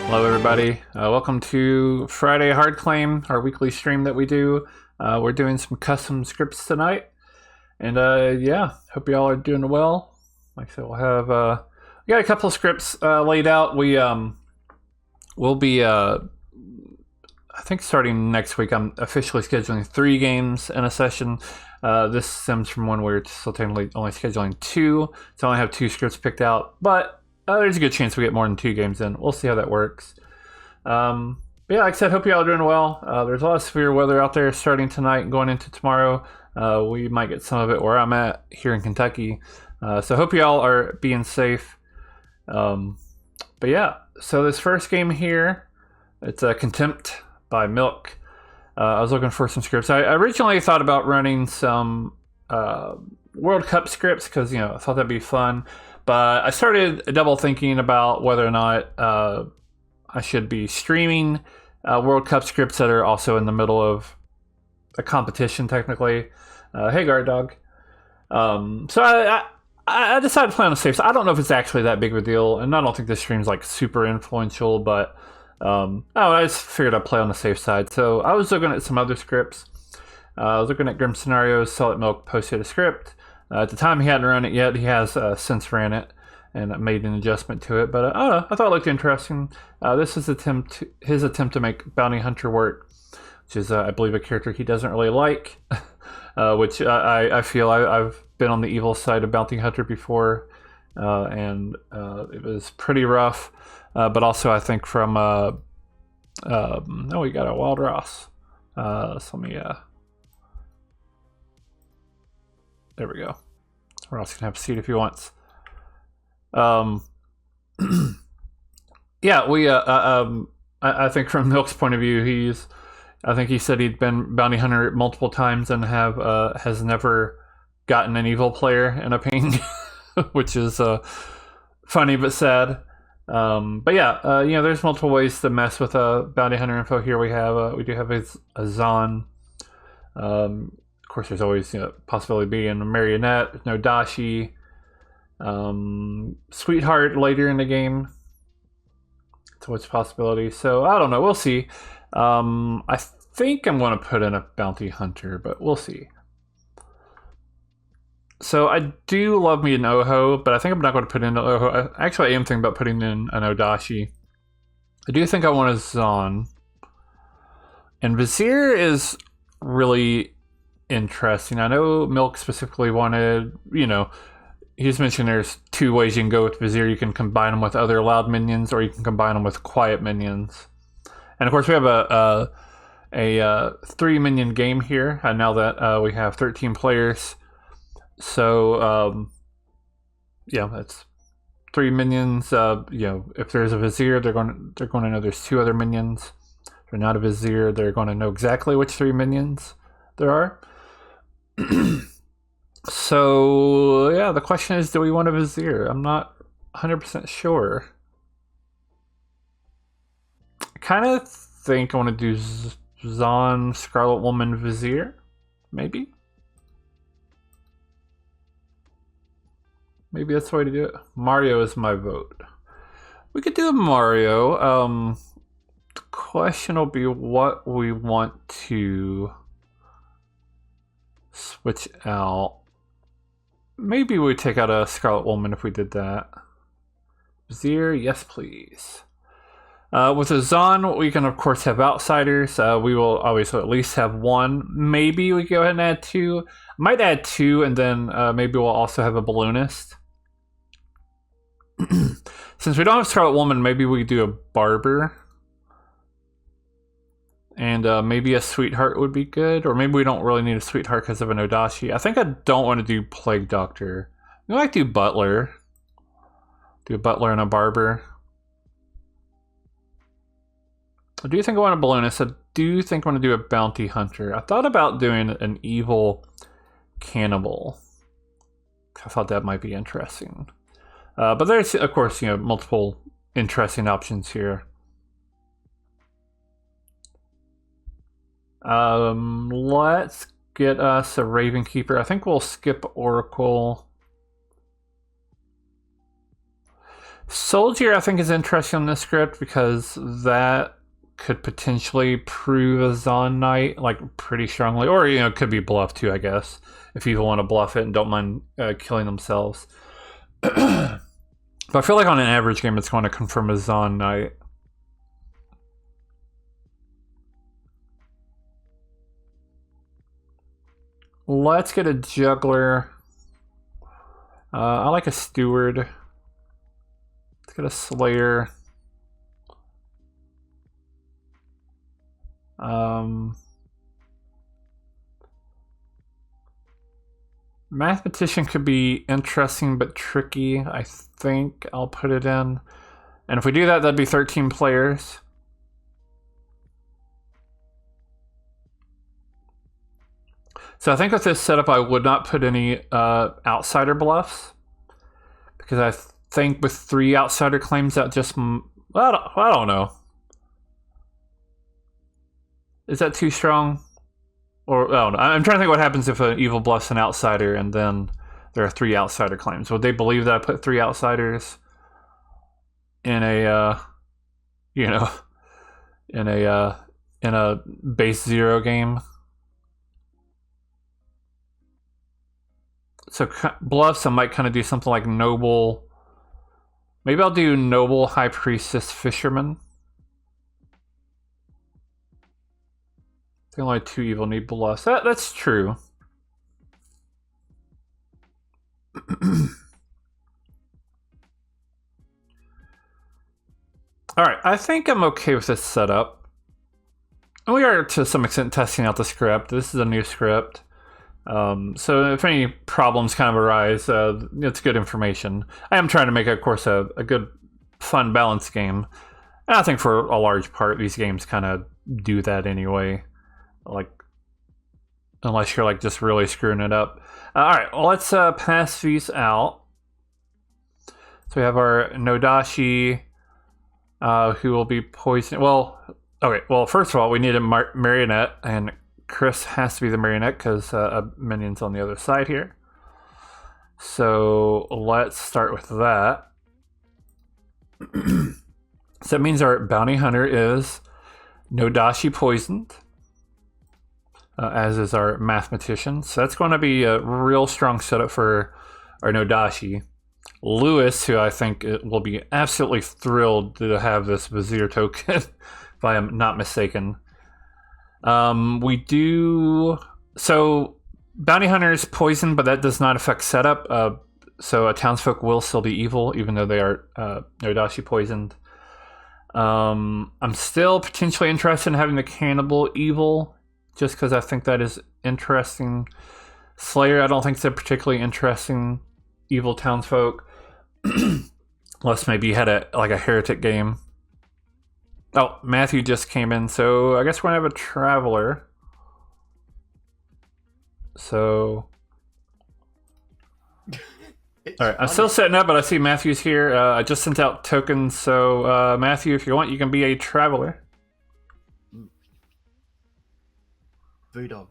Hello, everybody. Welcome to Friday Hard Claim, our weekly stream that we do. We're doing some custom scripts tonight, and yeah, hope you all are doing well. Like I said, we got a couple of scripts laid out. We'll be I think starting next week. I'm officially scheduling 3 games in a session. This stems from one where it's still technically only scheduling 2, so I only have 2 scripts picked out, but there's a good chance we get more than 2 games in. We'll see how that works. But yeah, like I said, hope you all are doing well. There's a lot of severe weather out there starting tonight and going into tomorrow. We might get some of it where I'm at here in Kentucky. So hope you all are being safe. But yeah, so this first game here, it's a Contempt by Milk. I was looking for some scripts. I originally thought about running some World Cup scripts because, I thought that'd be fun. But I started double thinking about whether or not I should be streaming World Cup scripts that are also in the middle of a competition, technically. Hey, guard dog. So I decided to play on the safe side. I don't know if it's actually that big of a deal, and I don't think this stream's like super influential, but I just figured I'd play on the safe side. So I was looking at some other scripts. I was looking at Grim Scenarios. Solid Milk posted a script. At the time, he hadn't run it yet. He has since ran it and made an adjustment to it. But I don't know. I thought it looked interesting. This is his attempt to make Bounty Hunter work, which is, I believe, a character he doesn't really like, which I feel I've been on the evil side of Bounty Hunter before, and it was pretty rough. But also, I think from... we got a Wild Ross. So let me... There we go. Ross can have a seat if he wants. Yeah, I think from Milk's point of view, I think he said he'd been Bounty Hunter multiple times and has never gotten an evil player in a ping, which is funny but sad. But yeah, there's multiple ways to mess with Bounty Hunter info here. We do have a Zahn. Of course, there's always possibility of being a Marionette, no Dashi, Sweetheart later in the game. It's always a possibility. So I don't know. We'll see. I think I'm going to put in a Bounty Hunter, but we'll see. So I do love me an Oho, but I think I'm not going to put in an Oho. Actually, I am thinking about putting in an Odashi. I do think I want a Zahn. And Vizier is really interesting. I know Milk specifically wanted, he's mentioned there's 2 ways you can go with Vizier. You can combine them with other loud minions, or you can combine them with quiet minions. And of course, we have a 3-minion game here, now that we have 13 players. So, yeah, that's 3 minions. If there's a Vizier, they're going to know there's 2 other minions. If they're not a Vizier, they're going to know exactly which 3 minions there are. So, yeah, the question is, do we want a Vizier? I'm not 100% sure. I kind of think I want to do Zahn, Scarlet Woman, Vizier. Maybe? Maybe that's the way to do it. Mario is my vote. We could do a Mario. The question will be what we want to switch out. Maybe we take out a Scarlet Woman if we did that. Vizier, yes please. With a Zahn, we can of course have outsiders. We will obviously at least have 1. Maybe we go ahead and add 2. Might add 2, and then maybe we'll also have a balloonist. Since we don't have Scarlet Woman, maybe we do a barber. And maybe a Sweetheart would be good. Or maybe we don't really need a Sweetheart because of an Odashi. I think I don't want to do Plague Doctor. We might do Butler. Do a Butler and a Barber. I do think I want a Balloonist. I do think I want to do a Bounty Hunter. I thought about doing an Evil Cannibal. I thought that might be interesting. But there's, of course, multiple interesting options here. Let's get us a Raven Keeper. I think we'll skip Oracle. Soldier, I think, is interesting on this script because that could potentially prove a Zon Knight, like, pretty strongly. Or, it could be bluff, too, I guess, if people want to bluff it and don't mind killing themselves. But I feel like on an average game, it's going to confirm a Zon Knight. Let's get a Juggler. I like a Steward. Let's get a Slayer. Mathematician could be interesting but tricky. I think I'll put it in. And if we do that, that'd be 13 players. So I think with this setup, I would not put any outsider bluffs. Because I think with 3 outsider claims, that just... I don't know. Is that too strong? Or, I don't know. I'm trying to think what happens if an evil bluffs an outsider and then there are 3 outsider claims. Would they believe that I put 3 outsiders in a, in a base 0 game? So bluffs, I might kind of do something like Noble. Maybe I'll do Noble, High Priestess, Fisherman. The only 2 evil need bluffs. That's true. Alright, I think I'm okay with this setup. And we are, to some extent, testing out the script. This is a new script. So if any problems kind of arise, it's good information. I am trying to make, of course, a good, fun, balanced game. And I think for a large part, these games kind of do that anyway. Like, unless you're like just really screwing it up. Alright, well, let's pass these out. So we have our Nodashi, who will be poisoned. Well, okay, well, first of all, we need a marionette, and Chris has to be the marionette because a minion's on the other side here. So let's start with that. So that means our bounty hunter is Nodashi poisoned, as is our mathematician. So that's going to be a real strong setup for our Nodashi. Lewis, who I think will be absolutely thrilled to have this Vizier token, if I am not mistaken. We do... So, Bounty Hunter is poisoned, but that does not affect setup. So a townsfolk will still be evil, even though they are Nodashi poisoned. I'm still potentially interested in having the Cannibal evil, just because I think that is interesting. Slayer, I don't think it's a particularly interesting evil townsfolk. Unless maybe you had a heretic game. Oh, Matthew just came in, so I guess we're gonna have a traveler. So, all right, I'm still setting up, but I see Matthew's here. I just sent out tokens, so Matthew, if you want, you can be a traveler. Voodoo.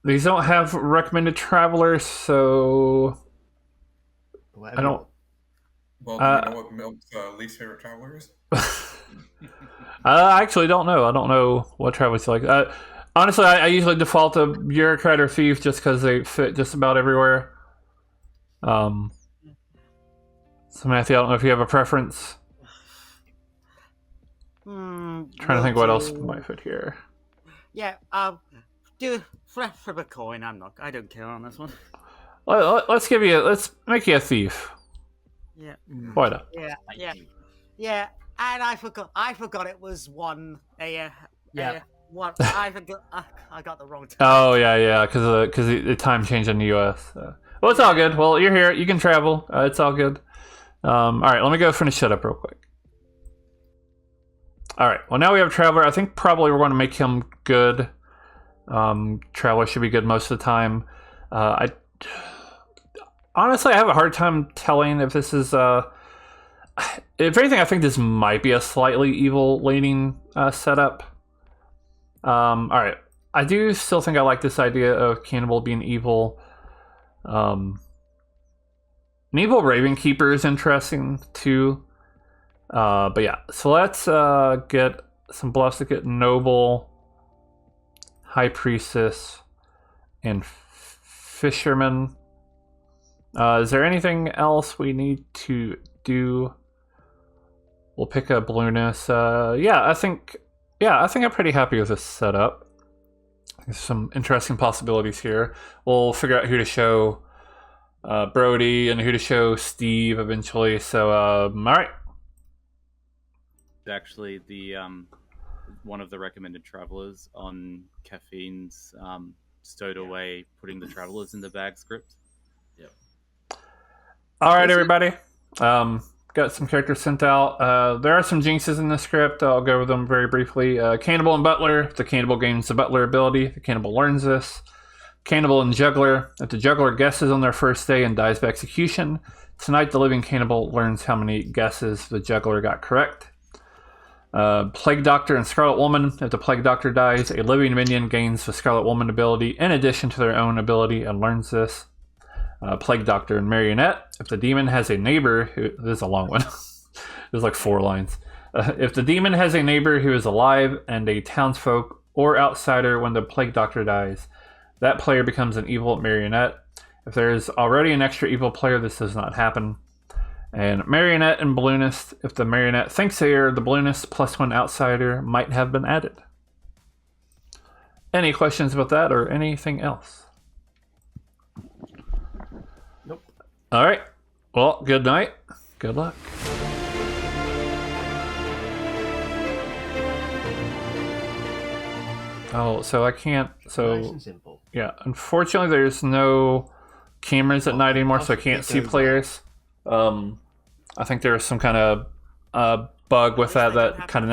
These don't have recommended travelers, so Whatever. I don't. Well, do you know what Milk's least favorite traveler is? I actually don't know. I don't know what travelers you like. Honestly, I usually default to bureaucrat or thief just because they fit just about everywhere. So Matthew, I don't know if you have a preference. Trying to think what else might fit here. Yeah, do flip a coin. I don't care on this one. Let's make you a thief. Yeah. Why not? Yeah. And I forgot it was one. One. I forgot. I got the wrong time. Oh yeah, because the time changed in the U.S. Well, it's all good. Well, you're here. You can travel. It's all good. All right, let me go finish setup real quick. All right. Well, now we have Traveler. I think probably we're going to make him good. Traveler should be good most of the time. Honestly, I have a hard time telling if this is... if anything, I think this might be a slightly evil-leaning setup. All right. I do still think I like this idea of Cannibal being evil. An evil Raven Keeper is interesting too. But yeah, so let's get some bluffs to get Noble, High Priestess, and Fisherman. Is there anything else we need to do? We'll pick a Blueness. I think I'm pretty happy with this setup. There's some interesting possibilities here. We'll figure out who to show Brody and who to show Steve eventually. So, all right. Actually, the one of the recommended travelers on Caffeine's stowed away putting the travelers in the bag script. Yep. All right, everybody. Got some characters sent out. There are some jinxes in the script. I'll go over them very briefly. Cannibal and Butler. If the Cannibal gains the Butler ability, the Cannibal learns this. Cannibal and Juggler. If the Juggler guesses on their first day and dies by execution, tonight the living Cannibal learns how many guesses the Juggler got correct. Plague Doctor and Scarlet Woman. If the Plague Doctor dies, a living minion gains the Scarlet Woman ability in addition to their own ability and learns this. Plague Doctor and Marionette. If the demon has a neighbor who... This is a long one. There's like 4 lines. If the demon has a neighbor who is alive and a townsfolk or outsider when the Plague Doctor dies, that player becomes an evil Marionette. If there's already an extra evil player, this does not happen. And Marionette and Balloonist. If the Marionette thinks they are the Balloonist, +1 outsider might have been added. Any questions about that or anything else? Nope. All right. Well, good night. Good luck. Oh, so I can't. Nice So and simple. yeah, unfortunately, there's no cameras at night anymore, so I can't see players. I think there was some kind of bug with that kind of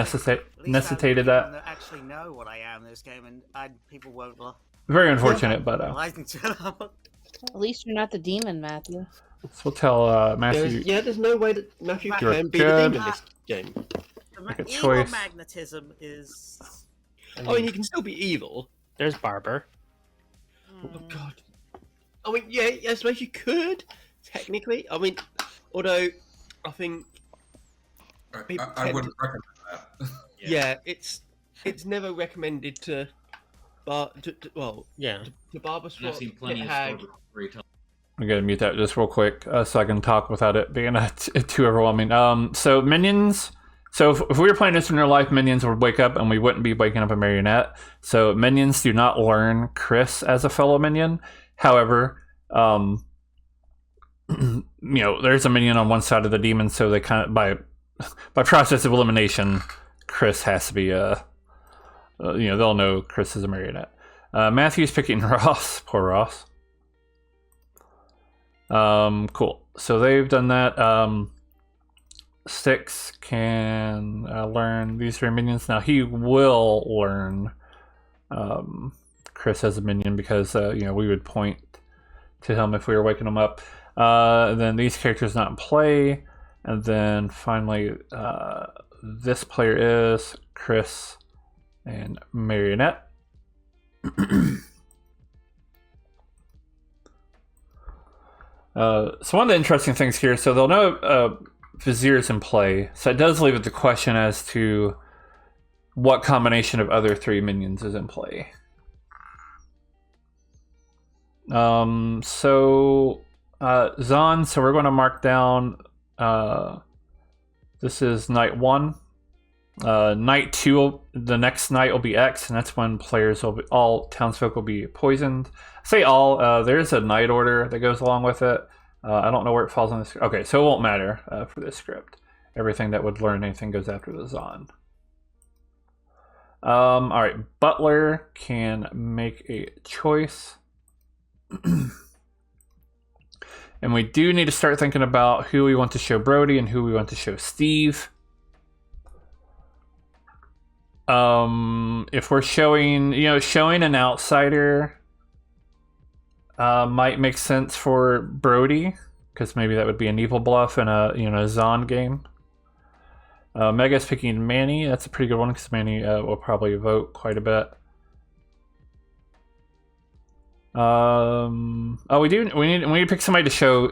necessitated that. Actually know what I am in this game, and people won't. Very unfortunate, but At least you're not the demon, Matthew. so we'll tell Matthew. There's no way that Matthew You're can be the good. demon this game. Make a Evil choice. magnetism is. I mean, you can still be evil. There's Barber. Oh God. I mean, yeah, I suppose you could technically. I mean, although I think I wouldn't recommend that. yeah, it's never recommended to Yeah. to barber And swap. I've seen plenty of hag. stories where he tells I'm gonna mute that just real quick so I can talk without it being too overwhelming. So minions. So if we were playing this in real life, minions would wake up and we wouldn't be waking up a Marionette. So minions do not learn Chris as a fellow minion. However, there's a minion on one side of the demon, so they kind of by process of elimination, Chris has to be they'll know Chris is a Marionette. Matthew's picking Ross. Poor Ross. Cool. So they've done that. 6 can learn these 3 minions. Now he will learn Chris as a minion because we would point to him if we were waking him up. Then these characters not in play, and then finally this player is Chris and Marionette. So one of the interesting things here, so they'll know Vizier's in play, so it does leave it the question as to what combination of other 3 minions is in play. Zon, so we're going to mark down this is night 1. Night 2, the next night will be X, and that's when all townsfolk will be poisoned. Say all, there's a night order that goes along with it. I don't know where it falls on this. Okay, so it won't matter for this script. Everything that would learn anything goes after the Zon. All right, Butler can make a choice. And we do need to start thinking about who we want to show Brody and who we want to show Steve. If we're showing an outsider might make sense for Brody, because maybe that would be an evil bluff in a Zon game. Mega's picking Manny. That's a pretty good one because Manny will probably vote quite a bit. Oh, we do. We need to pick somebody to show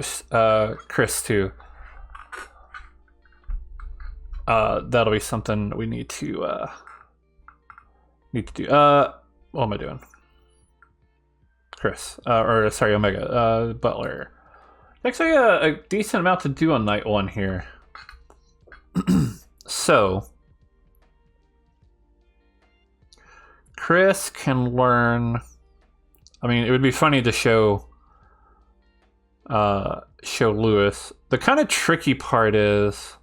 Chris too. That'll be something we need to do. What am I doing? Chris, or sorry, Omega, Butler. Actually, a decent amount to do on night 1 here. So, Chris can learn. I mean, it would be funny to show Lewis. The kind of tricky part is,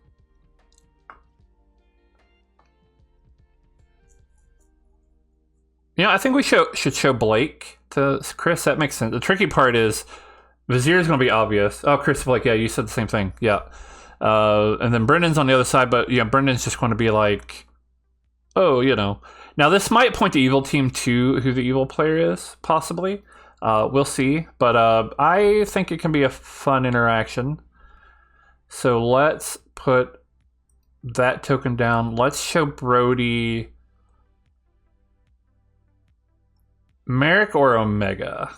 I think we should show Blake to Chris. That makes sense. The tricky part is Vizier is going to be obvious. Oh, Chris, Blake, yeah, you said the same thing. Yeah. And then Brendan's on the other side, but yeah, Brendan's just going to be like, oh, Now, this might point to Evil Team 2, who the evil player is, possibly. We'll see. But I think it can be a fun interaction. So let's put that token down. Let's show Brody Merrick or Omega.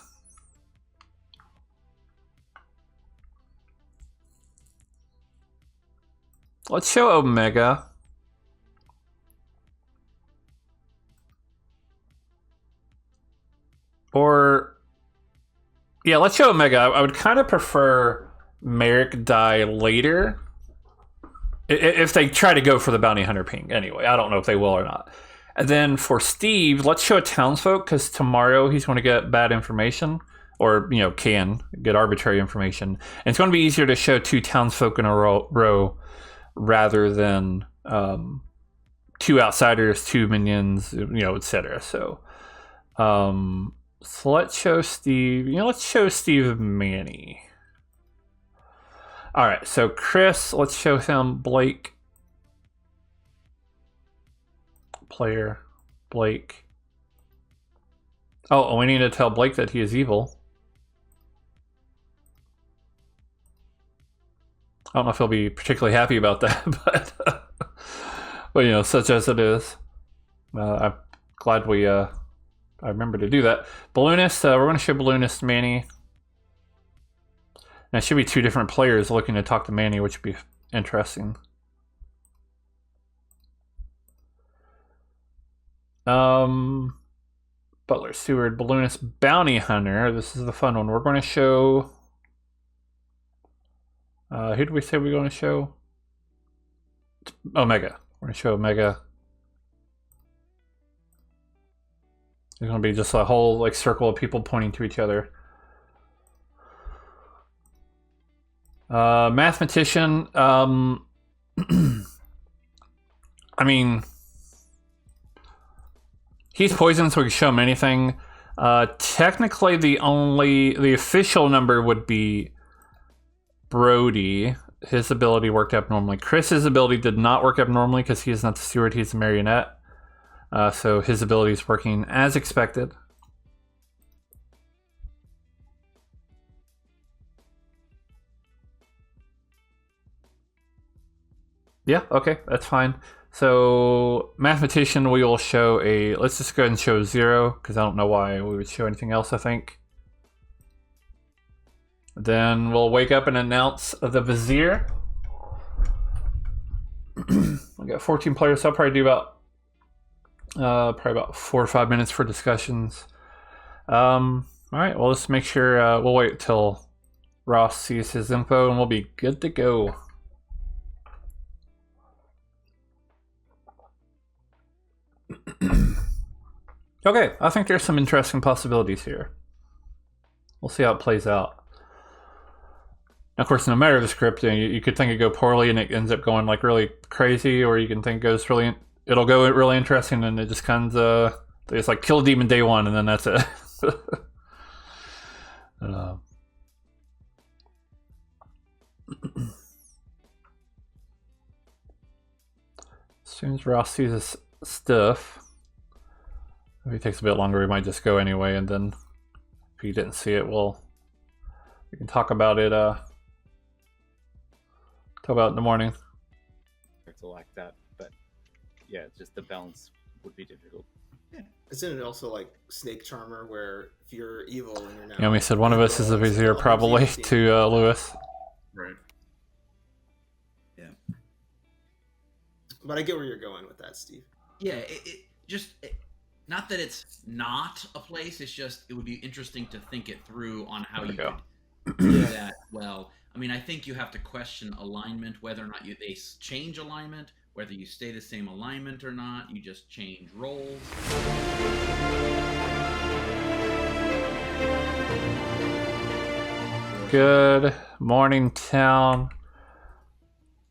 Let's show Omega. Or, yeah, let's show Omega. I would kind of prefer Merrick die later. If they try to go for the Bounty Hunter ping. Anyway, I don't know if they will or not. And then for Steve, let's show a townsfolk, because tomorrow he's going to get bad information. Or, can get arbitrary information. And it's going to be easier to show 2 townsfolk in a row rather than 2 outsiders, 2 minions, etc. So let's show Steve. Let's show Steve Manny. All right, so Chris, let's show him Blake. Player, Blake. Oh, we need to tell Blake that he is evil. I don't know if he'll be particularly happy about that, but such as it is. I'm glad I remember to do that. Balloonist, we're going to show Balloonist Manny. And it should be 2 different players looking to talk to Manny, which would be interesting. Butler, Steward, Balloonist, Bounty Hunter. This is the fun one. We're going to show... who did we say we're going to show? Omega. We're going to show Omega. There's going to be just a whole circle of people pointing to each other. Mathematician. I mean, he's poisoned, so we can show him anything. Technically, the official number would be Brody. His ability worked abnormally. Chris's ability did not work abnormally because he is not the steward, he's a marionette. So his ability is working as expected. Yeah, okay, that's fine. So mathematician, we will show let's just go ahead and show 0, because I don't know why we would show anything else, I think. Then we'll wake up and announce the Vizier. We got 14 players, so I'll probably do about 4 or 5 minutes for discussions. All right, well, let's make sure we'll wait till Ross sees his info, and we'll be good to go. Okay, I think there's some interesting possibilities here. We'll see how it plays out. Now, of course, no matter the script, you could think it go poorly and it ends up going really crazy, or you can think it'll go really interesting and it just kind of it's like kill a demon day 1 and then that's it. As soon as Ross sees his stuff, if he takes a bit longer, we might just go anyway, and then if he didn't see it, we can talk about it. Talk about it in the morning. To like that, but yeah, just the balance would be difficult. Isn't it also like Snake Charmer, where if you're evil and you're now... Yeah, we said one of us is a vizier, probably, to Lewis. Right. But I get where you're going with that, Steve. Yeah, not that it's not a place. It's just it would be interesting to think it through on how you could do that well. I mean, I think you have to question alignment, whether or not they change alignment, whether you stay the same alignment or not. You just change roles. Good morning, town.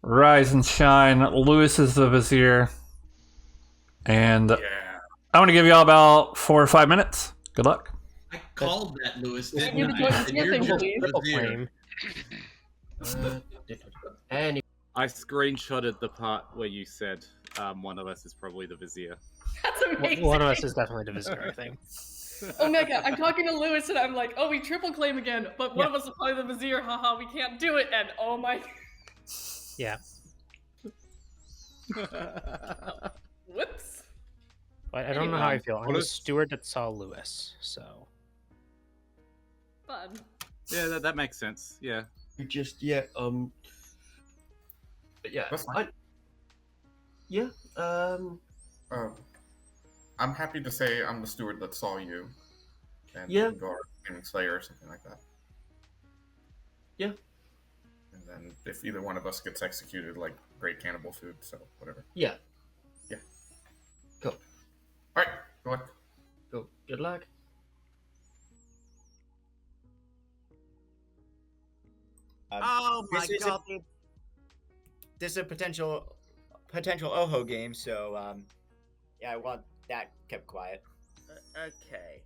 Rise and shine. Lewis is the vizier. And Yeah. I want to give you all about 4 or 5 minutes. Good luck. I called that, Lewis. Didn't You I? can I said, do "You're it, just please." the vizier." Any I screenshotted the part where you said one of us is probably the vizier. That's amazing. One of us is definitely the vizier, I think. Omega, I'm talking to Lewis and I'm like, oh, we triple claim again, but one of us is probably the vizier, haha, we can't do it, and oh my... Yeah. Whoops. But I don't know how I feel. I'm the steward that saw Lewis, so... Fun. Yeah, that makes sense. Yeah. you just but yeah, That's fine. I'm happy to say I'm the steward that saw you. And Yeah. go our Gaming Slayer or something like that. Yeah. And then if either one of us gets executed, like great cannibal food, so whatever. Yeah. Yeah. Cool. Alright, go on. Cool. Good luck. Oh my This is god, dude. This is a potential Oho game, so yeah, I want that kept quiet. Okay.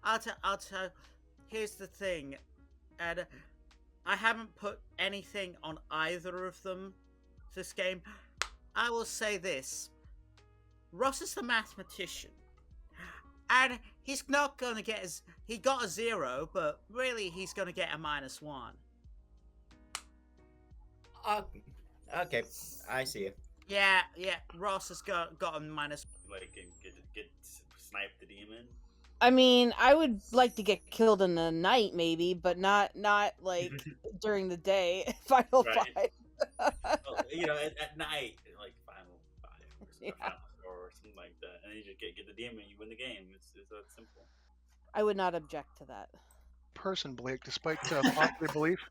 I'll tell. Here's the thing, and I haven't put anything on either of them this game. I will say this: Ross is the mathematician, and he's not going to get he got a 0, but really he's going to get a -1. Okay, I see it. Yeah, Ross has got a minus. Like, get snipe the demon. I mean, I would like to get killed in the night, maybe, but not like during the day. Final Right. fight. Well, at night, like Final 5 or Final Score or something like that, and then you just get the demon, you win the game. It's that simple. I would not object to that. Person, Blake, despite popular belief.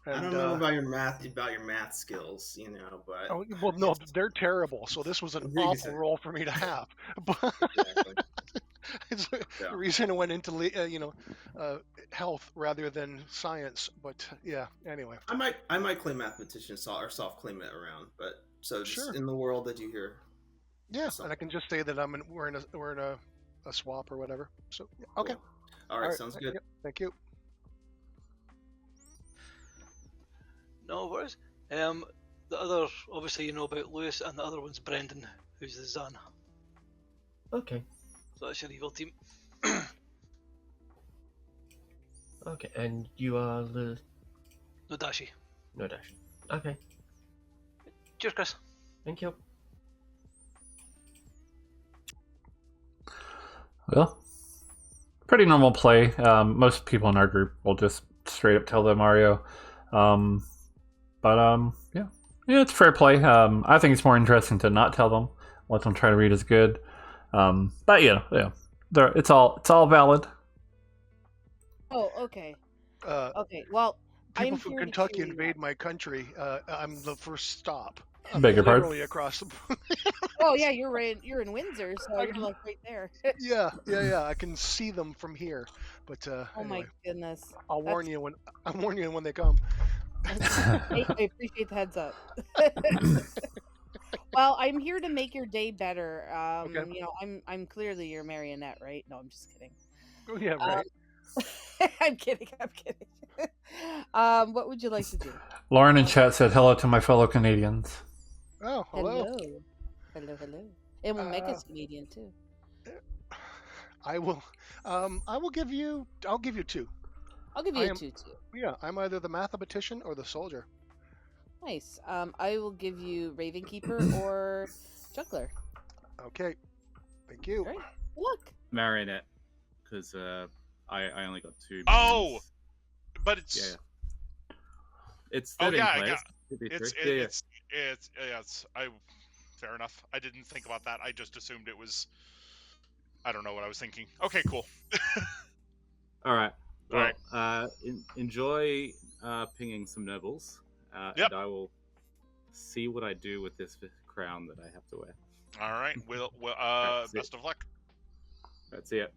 And, I don't know about your math skills, but... Oh, well, no, they're terrible, so this was an awful role for me to have. But it's the reason I went into, health rather than science, but yeah, anyway. I might claim mathematician or soft claim it around, but so just Sure. in the world that you hear. Yeah, and I can just say that we're in a swap or whatever. So, yeah, okay. Cool. All right, sounds good. Yep, thank you. No worries. The other, obviously, you know about Lewis, and the other one's Brendan, who's the Zan. Okay. So that's your evil team. Okay, and you are the Nodashi. Nodashi. Okay. Cheers, Chris. Thank you. Well, pretty normal play. Most people in our group will just straight up tell them Mario. Yeah, it's fair play. I think it's more interesting to not tell them. Let them try to read as good. But yeah, it's all valid. Oh, okay. Okay, well, People I'm from here Kentucky to... invade my country. I'm the first stop. Beg your pardon? Literally across the. Oh yeah, you're in Windsor, so you're like right there. Yeah. I can see them from here, but Oh anyway, my goodness. I'll warn you when they come. I appreciate the heads up. Well, I'm here to make your day better. Okay. I'm clearly your marionette, right? No, I'm just kidding. Oh, yeah, right. I'm kidding. What would you like to do? Lauren in chat said hello to my fellow Canadians. Oh, hello. Hello. And Omega's Canadian too. I will give you 2. I'll give you 2 too. Yeah, I'm either the mathematician or the soldier. Nice. I will give you Ravenkeeper or Juggler. Okay. Thank you. Great. Look. Marionette, because I only got 2. Oh, minions. but it's Yeah. It's oh 13 yeah, players. It's fair enough. I didn't think about that. I just assumed it was. I don't know what I was thinking. Okay, cool. All right. All Well, right. enjoy pinging some nobles, Yep. and I will see what I do with this crown that I have to wear. All right. We'll That's best of luck. That's it.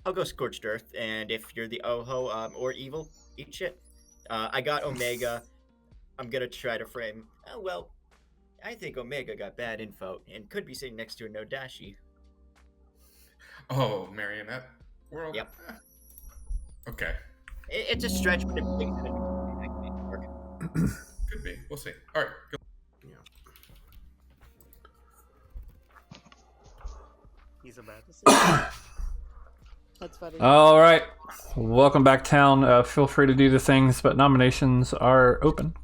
I'll go Scorched Earth, and if you're the Oho or Evil, eat shit. I got Omega. I'm gonna try to frame. Oh well, I think Omega got bad info and could be sitting next to a Nodashi. Oh, Marionette World. Yep. Okay. It's a stretch, but it makes it. Could be. We'll see. All right. Go. He's about to say. That's funny. All right. Welcome back, town. Feel free to do the things, but nominations are open.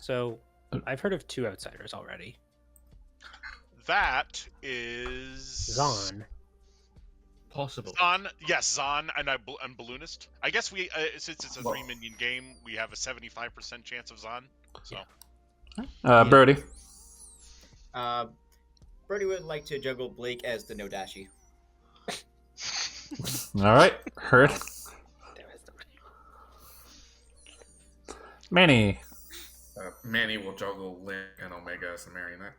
So, I've heard of 2 outsiders already. That is Zahn. Possible. Zahn, yes, Zahn, and I'm Balloonist. I guess we, since it's a 3-minion game, we have a 75% chance of Zahn. So, Brody. Brody would like to juggle Blake as the Nodashi. All right. Heard. Manny. Manny will juggle Lynn and Omega as the Marionette.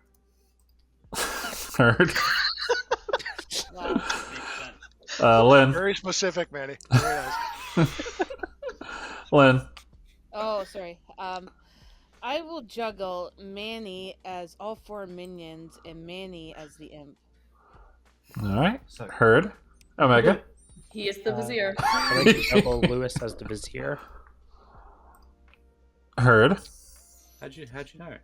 Heard. Lynn. Very specific, Manny. Very nice. Lynn. Oh, sorry. I will juggle Manny as all 4 minions and Manny as the imp. All right. Heard. Omega. He is the Vizier. I like to juggle Lewis as the Vizier. Heard. How'd you know?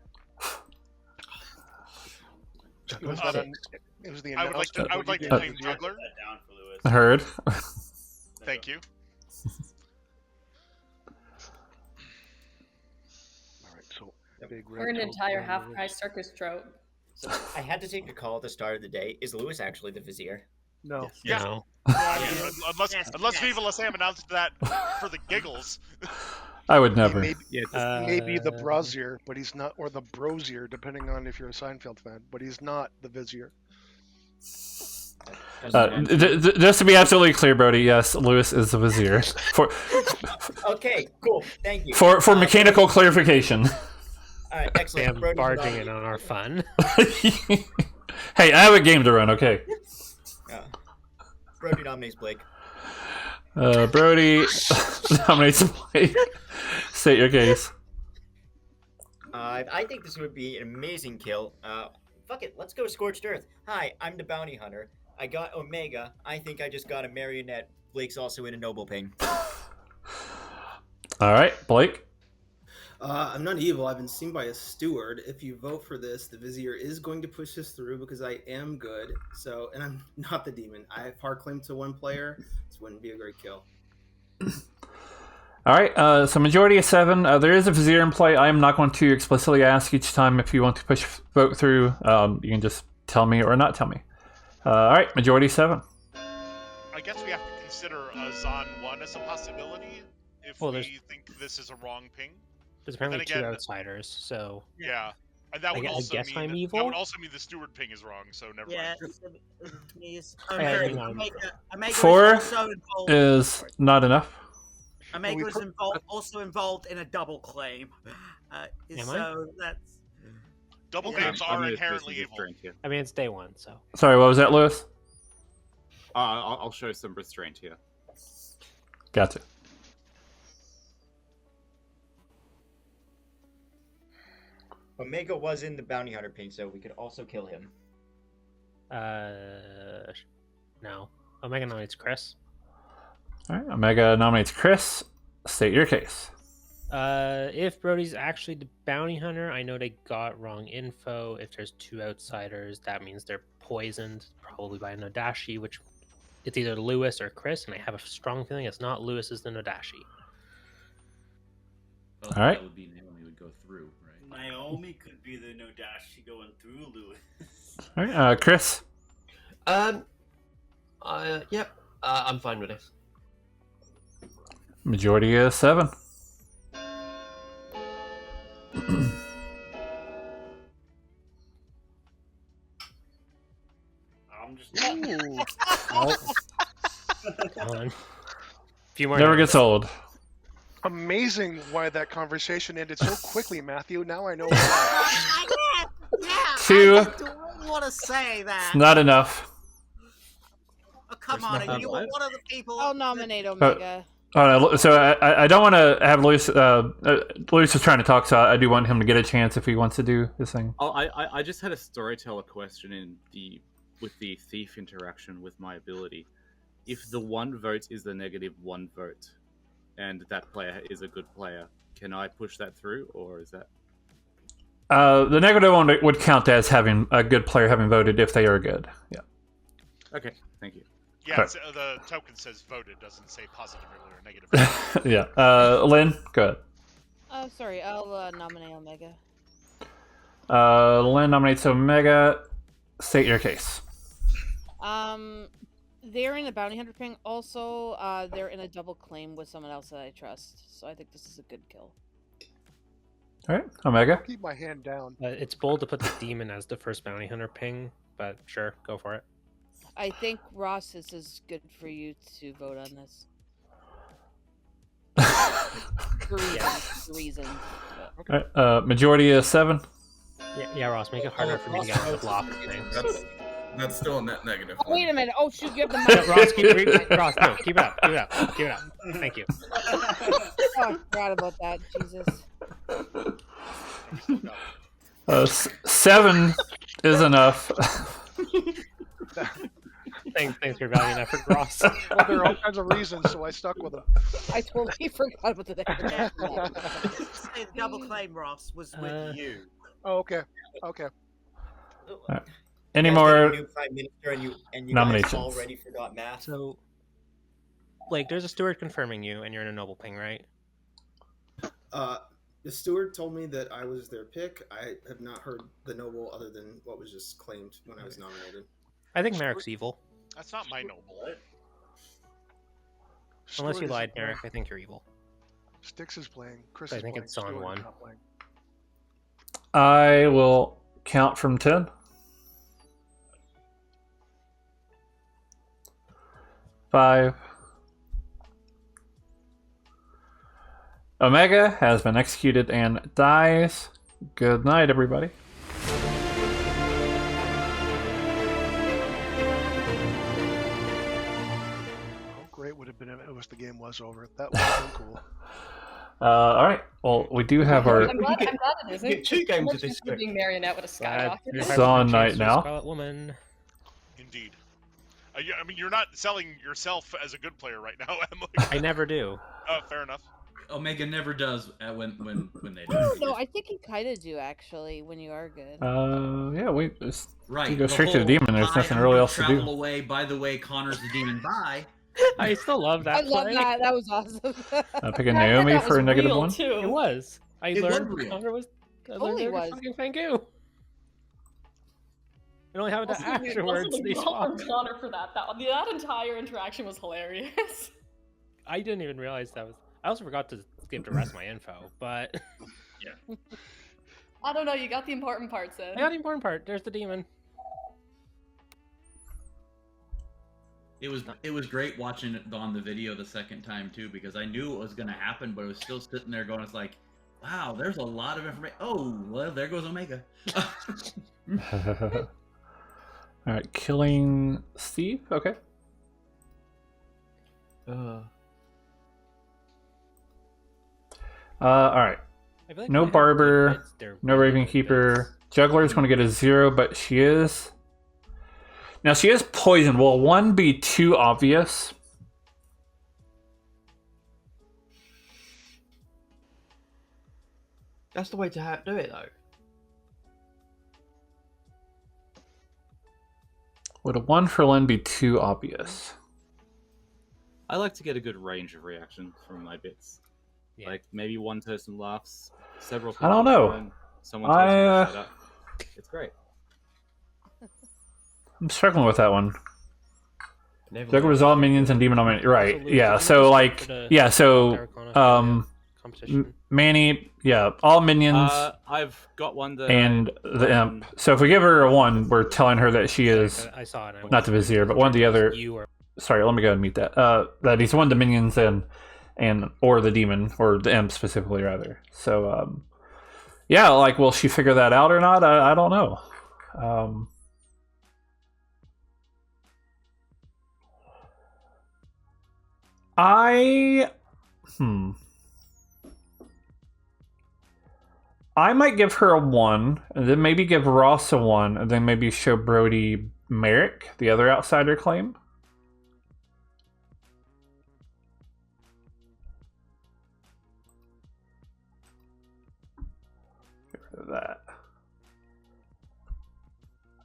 It was the I would like to. I would like to claim juggler. Heard. Thank you. All right, so big We're an entire half-price circus trope. So I had to take a call at the start of the day. Is Lewis actually the Vizier? No. Yeah. No. Unless Viva La Sam announced that for the giggles. I would never. Maybe the Brazier, but he's not, or the Brozier, depending on if you're a Seinfeld fan. But he's not the Vizier. Just to be absolutely clear, Brody, yes, Lewis is the Vizier. Okay, cool. Thank you. For mechanical clarification. All right, excellent. Sam Brody's barging nominated. in on our fun. Hey, I have a game to run, okay? Brody nominates Blake. Brody nominates Blake. State your case. I think this would be an amazing kill. Fuck it, let's go Scorched Earth. Hi, I'm the bounty hunter. I got Omega. I think I just got a Marionette. Blake's also in a Noble Ping. All right, Blake. I'm not evil. I've been seen by a steward. If you vote for this, the Vizier is going to push this through because I am good. So, and I'm not the demon. I have hard claim to 1 player. This wouldn't be a great kill. All right, so majority of 7. There is a Vizier in play. I am not going to explicitly ask each time if you want to push vote through. You can just tell me or not tell me. All right, majority 7. I guess we have to consider Zahn 1 as a possibility if we think this is a wrong ping. There's apparently Then 2 again, outsiders, so Yeah, and that would I also guess mean I'm that evil? would also mean the steward ping is wrong. So never mind. Please. hang on. Omega 4 is also involved. is not enough. Omega is also involved in a double claim. Am so that's Double Yeah. claims are inherently evil. I mean, it's day 1, so. Sorry, what was that, Lewis? I'll show some restraint here. Gotcha. Omega was in the bounty hunter ping, so we could also kill him. No. Omega nominates Chris. All right, Omega nominates Chris. State your case. If Brody's actually the bounty hunter, I know they got wrong info. If there's 2 outsiders, that means they're poisoned, probably by Nodashi, which it's either Lewis or Chris, and I have a strong feeling it's not Lewis is the Nodashi. Well, All right. That would be Naomi would go through, right? Naomi could be the Nodashi going through Lewis. All right, Chris. Yep. I'm fine with this. Majority is 7. I'm just. Oh. Come on. Few more. Never names. gets old. Amazing why that conversation ended so quickly, Matthew. Now I know why. Yeah, 2. I don't want to say that. It's not enough. Oh, come on, you were one of the people. I'll nominate Omega. Oh, no, so I don't want to have Luis. Luis is trying to talk, so I do want him to get a chance if he wants to do this thing. Oh, I just had a storyteller question with the thief interaction with my ability. If the 1 vote is the negative 1 vote, and that player is a good player, can I push that through, or is that? The negative 1 would count as having a good player having voted if they are good. Yeah. Okay, thank you. Yeah, Right. the token says voted, doesn't say positive or negative. Yeah. Lynn, go ahead. Oh, sorry. I'll nominate Omega. Lynn nominates Omega. State your case. They're in a bounty hunter ping. Also, they're in a double claim with someone else that I trust. So I think this is a good kill. All right, Omega. Keep my hand down. It's bold to put the demon as the first bounty hunter ping, but sure, go for it. I think Ross, this is good for you to vote on this. For reasons. But... All right, majority is 7. Yeah, Ross, make it harder for me to get on the block of things. That's still a net negative. Oh, wait a minute. Oh, shoot, you have the Yeah, mic. Ross, no, keep it up. Keep it up. Thank you. Oh, I forgot about that. Jesus. 7 is enough. Thanks for valiant effort, Ross. Well, there are all kinds of reasons, so I stuck with them. I totally forgot about the The double claim, Ross, was with you. Oh, okay. Okay. Any You guys more get a new Prime Minister and you nominations? guys already forgot math. So, like, there's a steward confirming you, and you're in a noble ping, right? The steward told me that I was their pick. I have not heard the noble other than what was just claimed when I was nominated. I think Merrick's evil. That's not my noble. Unless you Steward lied, is- Merrick, I think you're evil. Sticks is playing. Chris I is think playing. it's on Stewart is 1. not playing. I will count from 10. 5. Omega has been executed and dies. Good night, everybody. How great would it have been if the game was over? That would have been cool. All right. Well, we do have our I'm glad it isn't. get 2 games Much of this being marionette with a skyrocket. Dawn night now. Scarlet Woman. Indeed. I mean, you're not selling yourself as a good player right now, Emily. I never do. Oh, fair enough. Omega never does when they do. No, I think you kind of do, actually, when you are good. Yeah, we just Right. go straight to the whole, demon. There's "Hi, nothing I'm really gonna else to travel do. away. By the way, Connor's the demon. Bye. I still love that I love play. that. That was awesome. Pick a Naomi for a negative 1. It was. I It was learned real. Connor was. I learned Totally there was. fucking thank you. It only happened to afterwards. Also, They well from swapped. Connor for that. That entire interaction was hilarious. I didn't even realize that was. I also forgot to skip the rest of my info, but I don't know. You got the important parts in. I got the important part. There's the demon. It was great watching it on the video the second time too, because I knew it was gonna happen, but it was still sitting there going, it's like, wow, there's a lot of information. Oh, well, there goes Omega. All right, killing Steve. Okay. All right. I feel like No they have barber, good bits. They're no really Raven good Keeper. bits. Juggler's going to get a 0, but she is. Now she is poisoned. Will 1 be too obvious? That's the way to do it, though. Would a 1 for Lynn be too obvious? I like to get a good range of reaction from my bits. Yeah. Like maybe one person laughs, several. I don't people know. turn, someone tells me to shut up. It's great. I'm struggling with that one. Joker was all minions and demon on minions. Right. Yeah. So like, yeah. So Manny, yeah, all minions. I've got one that and the imp. So if we give her a 1, we're telling her that she is I saw it. not the vizier, but one of the other. Sorry, let me go and mute that. That he's one of the minions and or the demon or the imp specifically rather. So yeah, like will she figure that out or not? I don't know. I might give her a 1, and then maybe give Ross a 1, and then maybe show Brody Merrick, the other outsider claim. Get rid of that.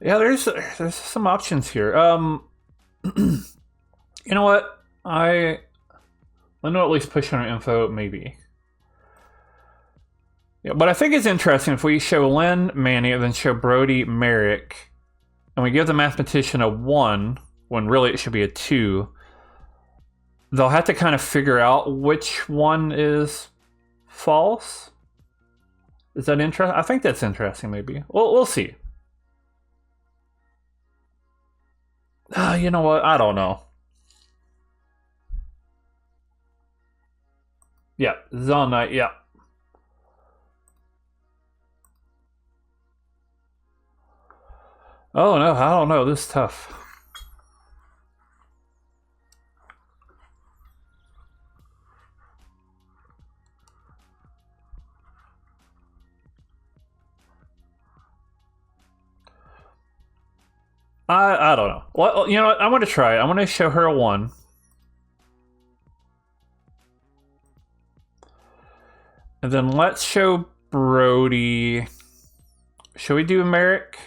Yeah, there's some options here. You know what? Let me at least push on info, maybe. Yeah, but I think it's interesting if we show Lynn Manny and then show Brody Merrick, and we give the mathematician a 1 when really it should be a 2. They'll have to kind of figure out which one is false. Is that interesting? I think that's interesting. Maybe we'll see. You know what? I don't know. Yeah, Zon Knight, yeah. Oh no, I don't know. This is tough. I don't know. Well, you know what? I'm going to try it. I'm going to show her a 1. And then let's show Brody. Shall we do Merrick?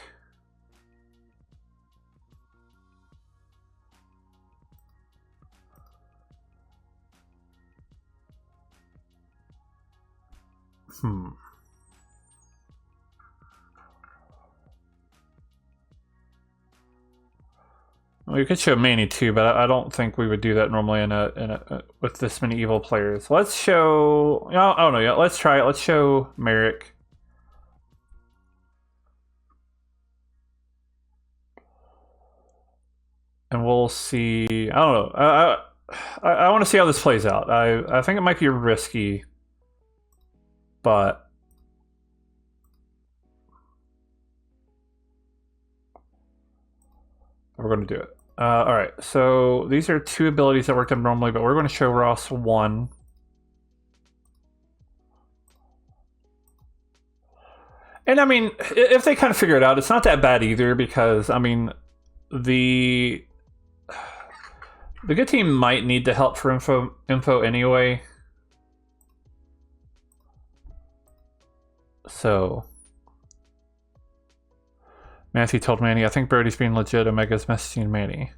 We could show Manny too, but I don't think we would do that normally in a with this many evil players. Let's show. Oh no, yeah. Let's try it. Let's show Merrick. And we'll see. I don't know. I want to see how this plays out. I think it might be risky, but we're going to do it. All right. So these are 2 abilities that worked up normally, but we're going to show Ross 1. And I mean, if they kind of figure it out, it's not that bad either, because I mean, the good team might need the help for info anyway. So Matthew told Manny, I think Brody's being legit. Omega's messaging Manny.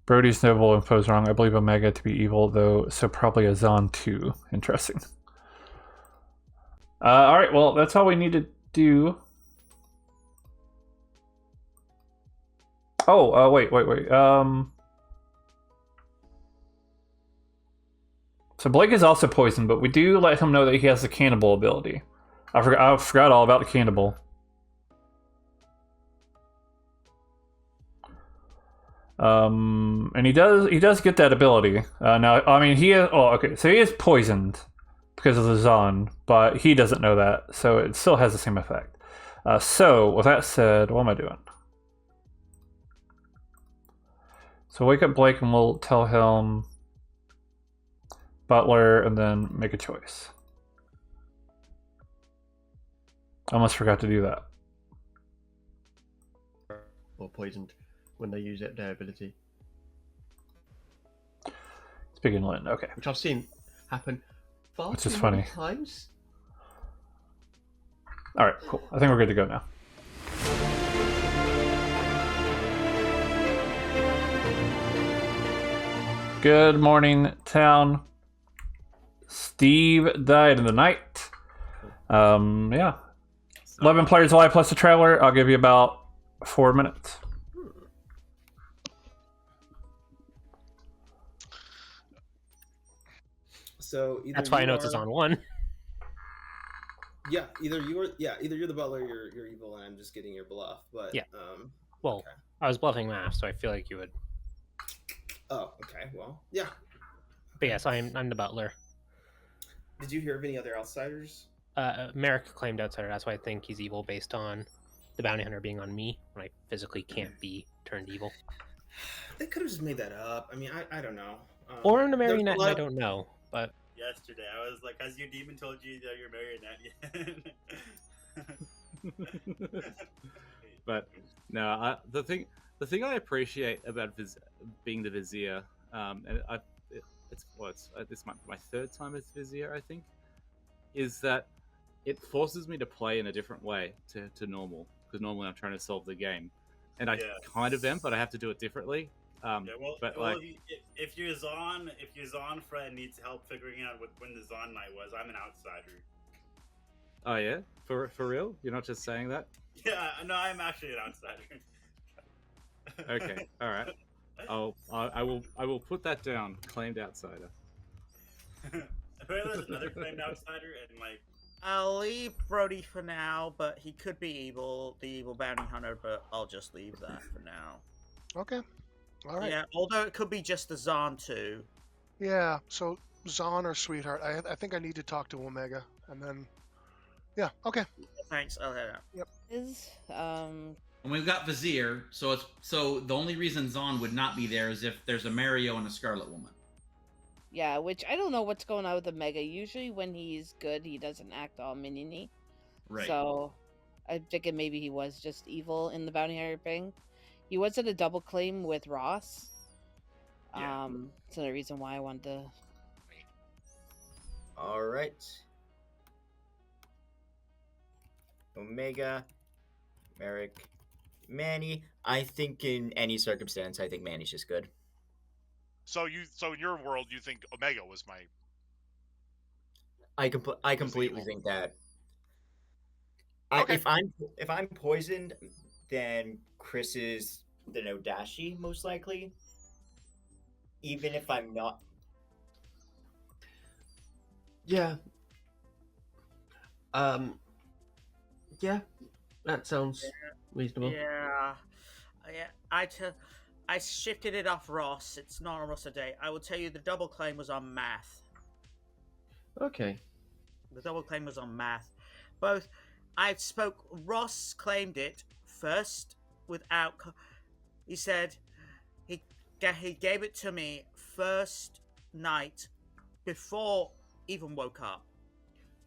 Brody's noble info's wrong. I believe Omega to be evil, though, so probably a Zon too. Interesting. Alright, well, that's all we need to do. Oh, wait. So Blake is also poisoned, but we do let him know that he has the cannibal ability. I forgot all about the cannibal. And he does get that ability. Now, I mean, he is. Oh, okay. So he is poisoned because of the Zon, but he doesn't know that, so it still has the same effect. So with that said, what am I doing? So wake up Blake, and we'll tell him Butler, and then make a choice. I almost forgot to do that. Or poisoned when they use their ability. Speaking Lynn, okay. Which I've seen happen far Which is too funny. many times. All right, cool. I think we're good to go now. Good morning, town. Steve died in the night. Yeah. 11 players alive plus the traveler. I'll give you about 4 minutes. So either That's why I you know it's are- on one. Yeah, either you're the butler, you're evil, and I'm just getting your bluff. But Yeah. Well, I was bluffing math, so I feel like you would. Oh, okay. Well, yeah. But yes, I'm the butler. Did you hear of any other outsiders? Merrick claimed outsider. That's why I think he's evil based on the bounty hunter being on me when I physically can't be turned evil. They could have just made that up. I mean, I don't know. Or I'm a there's a marionette, and lot I of- don't know. But Yesterday, I was like, "Has your demon told you that you're marionette yet?" But no, the thing I appreciate about being the vizier, and this might be my third time as vizier, I think, is that it forces me to play in a different way to normal. Because normally I'm trying to solve the game, and I kind of am, but I have to do it differently. If your Zon friend needs help figuring out when the Zon night was, I'm an outsider. Oh yeah, for real? You're not just saying that? Yeah, no, I'm actually an outsider. Okay, all right. I will put that down. Claimed outsider. Apparently, there's another claimed outsider, and like. I'll leave Brody for now, but he could be evil, the evil bounty hunter. But I'll just leave that for now. Okay. All right. Yeah, although it could be just the Zon too. Yeah. So Zon or Sweetheart. I think I need to talk to Omega, and then. Yeah. Okay. Thanks. I'll head out. Yep. And we've got Vizier, so the only reason Zon would not be there is if there's a Mario and a Scarlet Woman. Yeah, which I don't know what's going on with Omega. Usually when he's good, he doesn't act all minion-y. Right. So I'm thinking maybe he was just evil in the bounty hunter thing. He was at a double claim with Ross. Yeah. That's another reason why I wanted to. All right. Omega, Merrick, Manny. I think in any circumstance, I think Manny's just good. So in your world, you think Omega was my? I completely think that. Okay. If I'm poisoned, then Chris is the Nodashi most likely. Even if I'm not. Yeah. Yeah, that sounds reasonable. Yeah. I shifted it off Ross. It's not on Ross today. I will tell you the double claim was on math. Okay. The double claim was on math. Ross claimed it first without. He said he gave it to me first night before even woke up.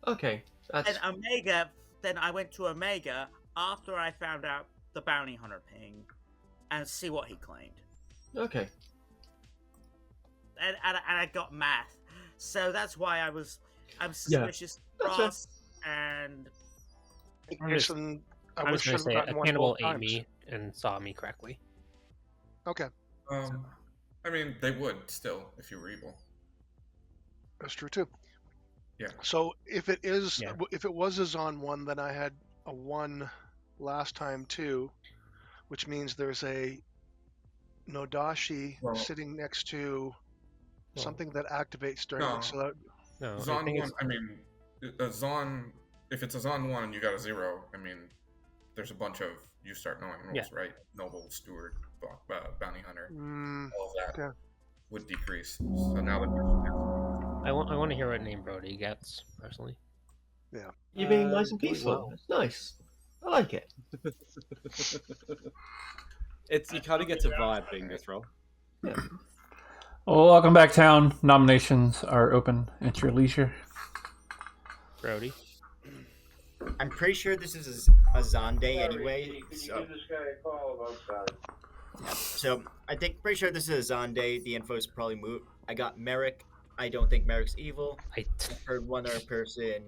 Okay. That's... And Omega. Then I went to Omega after I found out the bounty hunter ping, and see what he claimed. Okay. And I got math, so that's why I'm suspicious of Ross and. I'm just going to say a cannibal ate me and saw me correctly. Okay. I mean, they would still if you were evil. That's true too. Yeah. So if it was a Zon one, then I had a 1 last time too, which means there's a Nodashi sitting next to something that activates during it. So that, Zon one. I mean, a Zon. If it's a Zon 1 and you got a 0, I mean, there's a bunch of you start knowing rules, right? Noble, Steward, Bounty Hunter, all of that would decrease. So now that I want to hear what name Brody gets personally. Yeah. You're being nice and peaceful. Well. It's nice. I like it. You kind of get a vibe being this role. Yeah. Well, welcome back, town. Nominations are open at your leisure. Brody. I'm pretty sure this is a Zon day anyway. So I think pretty sure this is a Zon day. The info is probably moot. I got Merrick. I don't think Merrick's evil. I heard one other person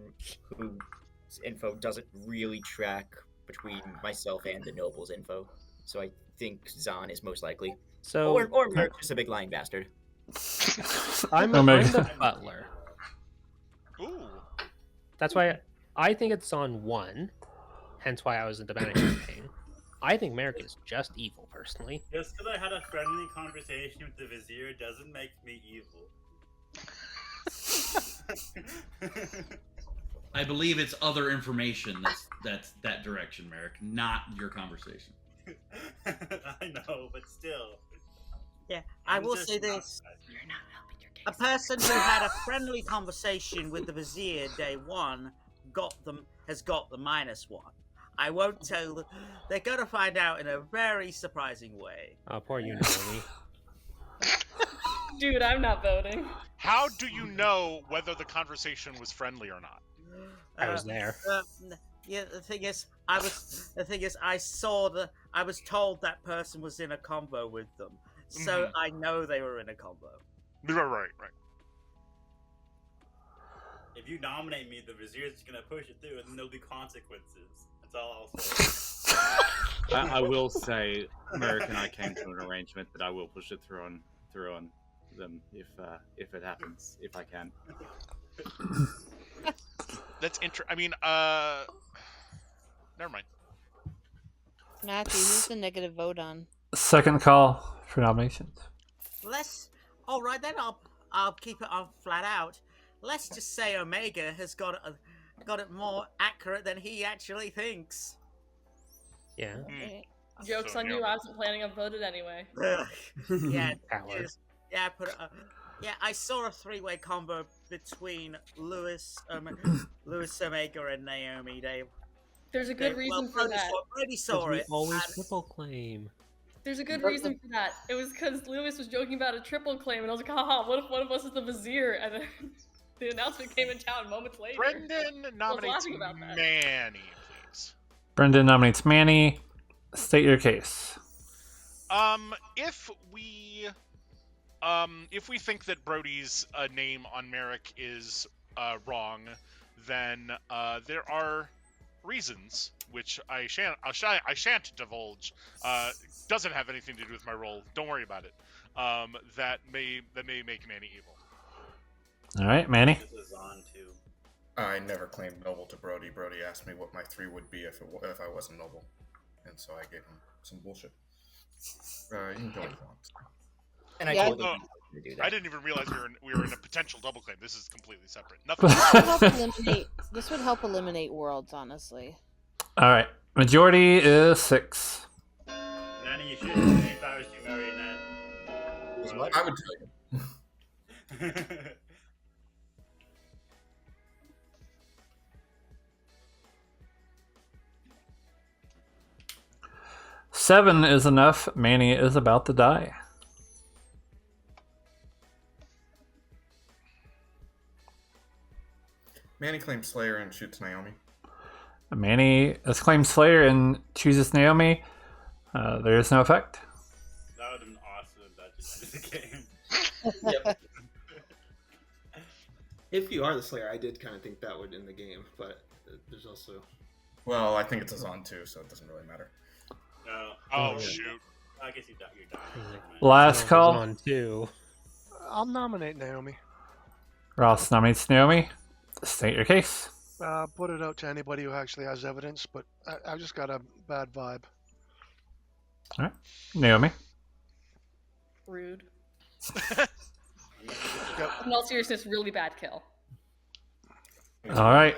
whose info doesn't really track between myself and the Noble's info. So I think Zon is most likely. So or Merrick's just a big lying bastard. I'm the butler. Ooh. That's why I think it's on 1, hence why I was in the bounty thing. I think Merrick is just evil, personally. Just because I had a friendly conversation with the Vizier doesn't make me evil. I believe it's other information that's that direction, Merrick, not your conversation. I know, but still. Yeah, I will say this. A person who had a friendly conversation with the Vizier day one has got the -1. I won't tell them. They're going to find out in a very surprising way. Oh, poor you, Naomi. Dude, I'm not voting. How do you know whether the conversation was friendly or not? I was there. Yeah, the thing is, I was told that person was in a combo with them, so I know they were in a combo. Right. If you nominate me, the Vizier's just gonna push it through, and then there'll be consequences. That's all I'll say. I will say, Merrick and I came to an arrangement that I will push it through on them if it happens, if I can. That's I mean, never mind. Matthew, who's the negative vote on? Second call for nominations. All right then. I'll keep it on flat out. Let's just say Omega has got it more accurate than he actually thinks. Yeah. Joke's on you. I wasn't planning on voting anyway. Yeah. Power. I saw a three-way combo between Lewis, Omega, and Naomi. There's a good reason for that. Brody saw We it. always triple claim. There's a good reason for that. It was because Lewis was joking about a triple claim, and I was like, haha, what if one of us is the Vizier? And then the announcement came in town moments later. Brendan nominates Manny, please. Brendan nominates Manny. State your case. If we think that Brody's name on Merrick is wrong, then there are reasons which I shan't divulge. Doesn't have anything to do with my role. Don't worry about it. That may make Manny evil. All right, Manny. This is on too. I never claimed noble to Brody. Brody asked me what my 3 would be if I wasn't noble, and so I gave him some bullshit. You can go if you want. And I told him to do that. I didn't even realize we were in a potential double claim. This is completely separate. Nothing. This would help eliminate worlds, honestly. All right. Majority is 6. Manny, you should if I was you marrying that. I would tell you. 7 is enough. Manny is about to die. Manny claims Slayer and shoots Naomi. Manny has claimed Slayer and chooses Naomi. There is no effect. That would have been awesome if that just ended the game. Yep. If you are the Slayer, I did kind of think that would end the game, but there's also... Well, I think it's a Zon too, so it doesn't really matter. No. Oh, shoot. I guess you're dying. Last call. On 2. I'll nominate Naomi. Ross nominates Naomi. State your case. Put it out to anybody who actually has evidence, but I just got a bad vibe. All right. Naomi. Rude. In all seriousness, really bad kill. All right.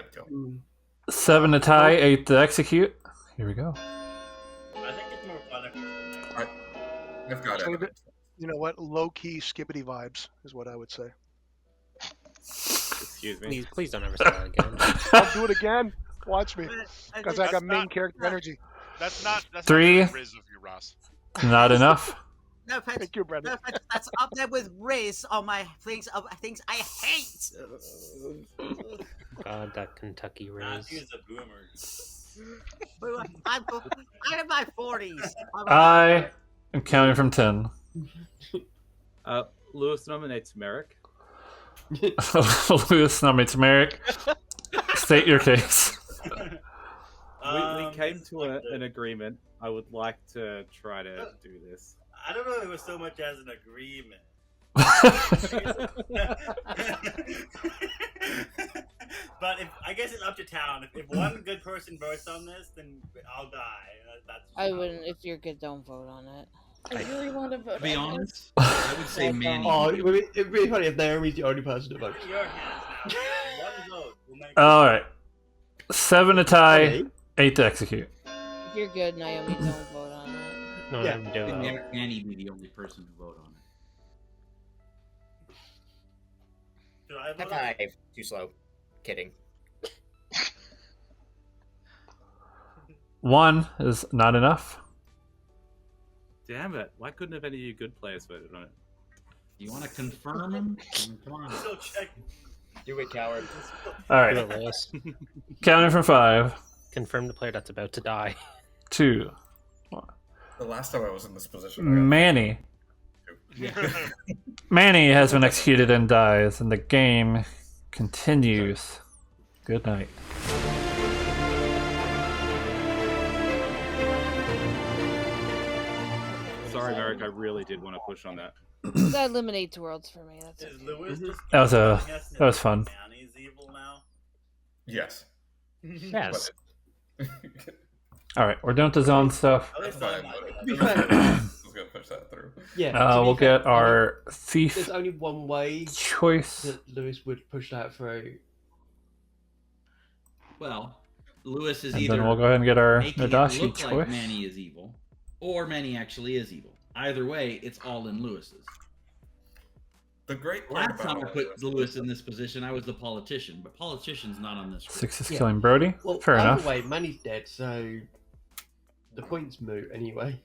7 to tie, 8 to execute. Here we go. I think it's more fun. I've got it. You know what? Low-key skibbity vibes is what I would say. Excuse me. Please don't ever say that again. I'll do it again. Watch me. Because I got main character energy. That's not 3. Not Riz of you, Ross. Not enough. No offense. Thank you, Brendan. No offense. That's up there with Riz on my things I hate. God, that Kentucky Riz. He's a boomer. I'm in my 40s. I am counting from 10. Lewis nominates Merrick. Lewis nominates Merrick. State your case. We came to an agreement. I would like to try to do this. I don't know if it was so much as an agreement. But I guess it's up to town. If one good person votes on this, then I'll die. I wouldn't. If you're good, don't vote on it. I really want to vote. To be on honest, I would say Manny. Oh, it'd be really funny if Naomi's the only person to vote. Your hands now. One vote will make All right. 7 to tie, 8 to execute. If you're good, Naomi, don't vote on it. No, Yeah. no, no. Manny be the only person to vote on it. Should I vote? High five. Too slow. Kidding. 1 is not enough. Damn it! Why couldn't have any of you good players voted on it? You want to confirm him? Come on. Still check. Do it, coward. All Do right. it, Lewis. Counting from 5, Confirm the player that's about to die. 2. The last time I was in this position, Manny. Manny has been executed and dies, and the game continues. Good night. Sorry, Merrick. I really did want to push on that. That eliminates worlds for me. That's Is okay. Lewis just That was telling us that was fun. Manny's evil now? Yes. Yes. All right, we're done with the zone stuff. That's fine. To be fair, I was gonna push that through. yeah. to be We'll fair, get our thief There's only one way choice. that Lewis would push that through. Well, Lewis is And either then we'll go ahead and get our making it Nadashi look choice. like Manny is evil, or Manny actually is evil. Either way, it's all in Lewis's. The great part Last time I about put Lewis in this position, I was the politician, but politician's not on this group. 6 is Yeah. killing Brody. Well, Fair either enough. way, Manny's dead, so the point's moot anyway.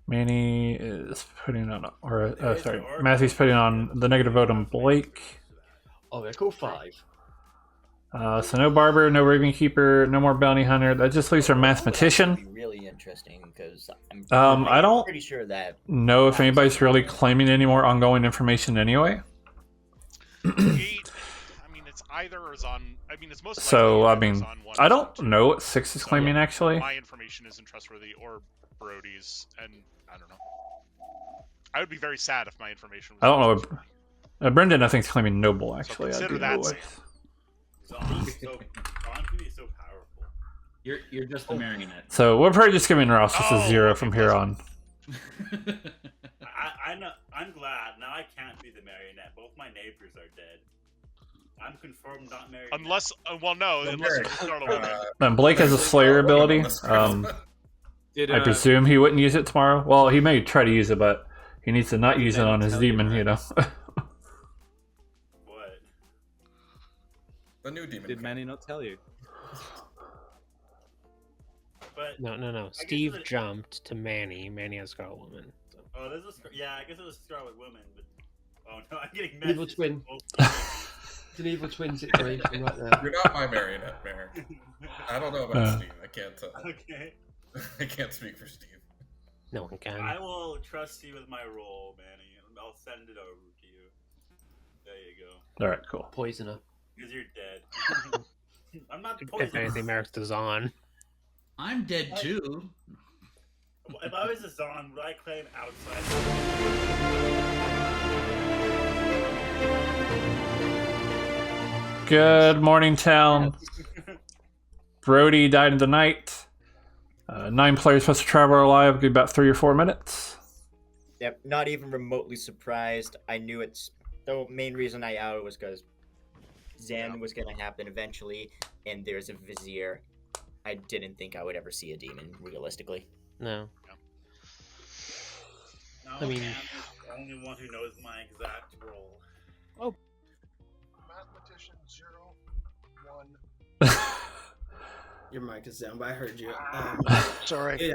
Manny is putting on, sorry, Matthew's putting on the negative vote on Blake. Oh, they're called 5. So no Barber, no Raven Keeper, no more Bounty Hunter. That just leaves our Mathematician. Be really interesting because I don't pretty sure that know if anybody's really claiming any more ongoing information anyway. 8, I mean, it's either or Zon. I mean, it's most. So, likely I either mean, Zon 1 I or don't Zon 2. know what 6 is claiming actually. My information isn't trustworthy, or Brody's, and I don't know. I would be very sad if my information was. I don't know. Brendan, I think, is claiming Noble actually. I consider do that know safe. what- Zon can be so powerful. You're just a marionette. So we're probably just giving Ross just a 0 from here on. I know. I'm glad now. I can't be the marionette. Both my neighbors are dead. I'm confirmed not married. Unless, well, no, unless you start a woman. And Blake has a Slayer ability. Did, I presume he wouldn't use it tomorrow. Well, he may try to use it, but he needs to not use it on his demon, you know. What? The new demon. Did Manny not tell you? But No. guess Steve it- jumped to Manny. Manny has Scarlet Woman. So. Oh, there's a yeah. I guess it was Scarlet Woman, but oh no, I'm getting Evil messages twin. from both It's an evil twin situation right there. You're not my marionette, Mayor. I don't know about Steve. I can't tell. Okay. I can't speak for Steve. No one can. I will trust you with my role, Manny. I'll send it over to you. There you go. All right, cool. Poisoner. Because you're dead. I'm not If poisonous. anything, Merrick's the Zon. I'm dead too. If I was a Zon, would I claim outside? Good morning, town. Brody died in the night. 9 players supposed to travel alive. Give about 3 or 4 minutes. Yep, not even remotely surprised. I knew it's the main reason I outed was because Zen was gonna happen eventually, and there's a Vizier. I didn't think I would ever see a demon, realistically. No. No, I mean- man, I'm the only one who knows my exact role. Mathematician 0, 1. Your mic is down, but I heard you. Sorry. Yeah,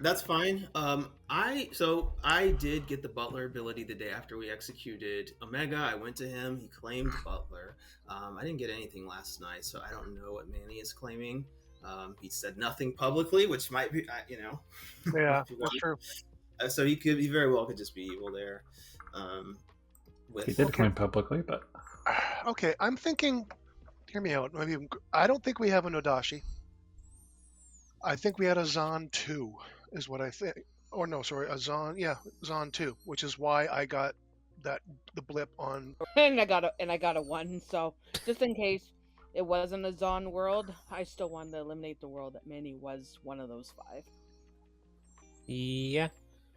that's fine. I did get the Butler ability the day after we executed Omega. I went to him. He claimed Butler. I didn't get anything last night, so I don't know what Manny is claiming. He said nothing publicly, which might be, Yeah, that's true. So he very well could just be evil there. He did claim publicly, but Okay, I'm thinking. Hear me out. I don't think we have a Nodashi. I think we had a Zon 2, is what I think. Or no, sorry, a Zon. Yeah, Zon 2, which is why I got the blip on. And I got a 1. So just in case it wasn't a Zon world, I still wanted to eliminate the world that Manny was one of those 5. Yeah.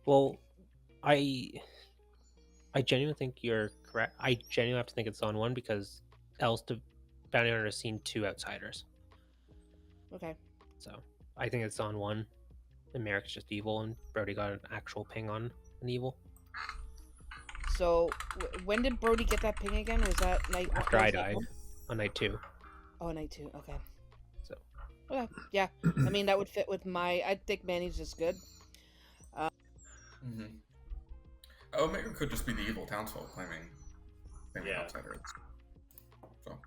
Well, I genuinely think you're correct. I genuinely have to think it's on one because else the bounty hunter has seen 2 outsiders. Okay. So I think it's on one. And Merrick's just evil, and Brody got an actual ping on an evil. So when did Brody get that ping again? Was that night? After I died on night 2. Oh, night 2. Okay. So. Okay. Yeah. I mean, that would fit with my. I think Manny's just good. Omega could just be the evil townsfolk claiming outsiders. So.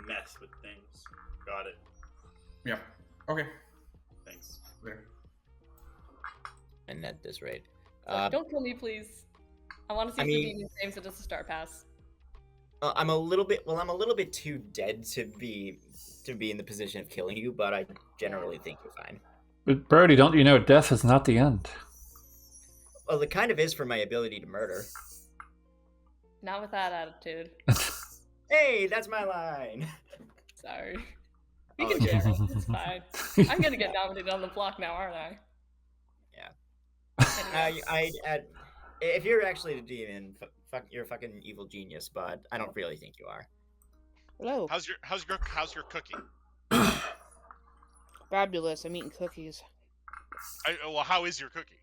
Mess with things. Got it. Yeah. Okay. Thanks. Later. And at this rate. Don't kill me, please. I want to see the demon names so just a star pass. I'm a little bit too dead to be in the position of killing you, but I generally think you're fine. But Brody, don't you know death is not the end? Well, it kind of is for my ability to murder. Not with that attitude. Hey, that's my line. Sorry. We can share it. It's fine. I'm gonna get nominated on the block now, aren't I? Yeah. If you're actually the demon, you're a fucking evil genius, but I don't really think you are. Hello. How's your cookie? Fabulous. I'm eating cookies. Well, how is your cookie?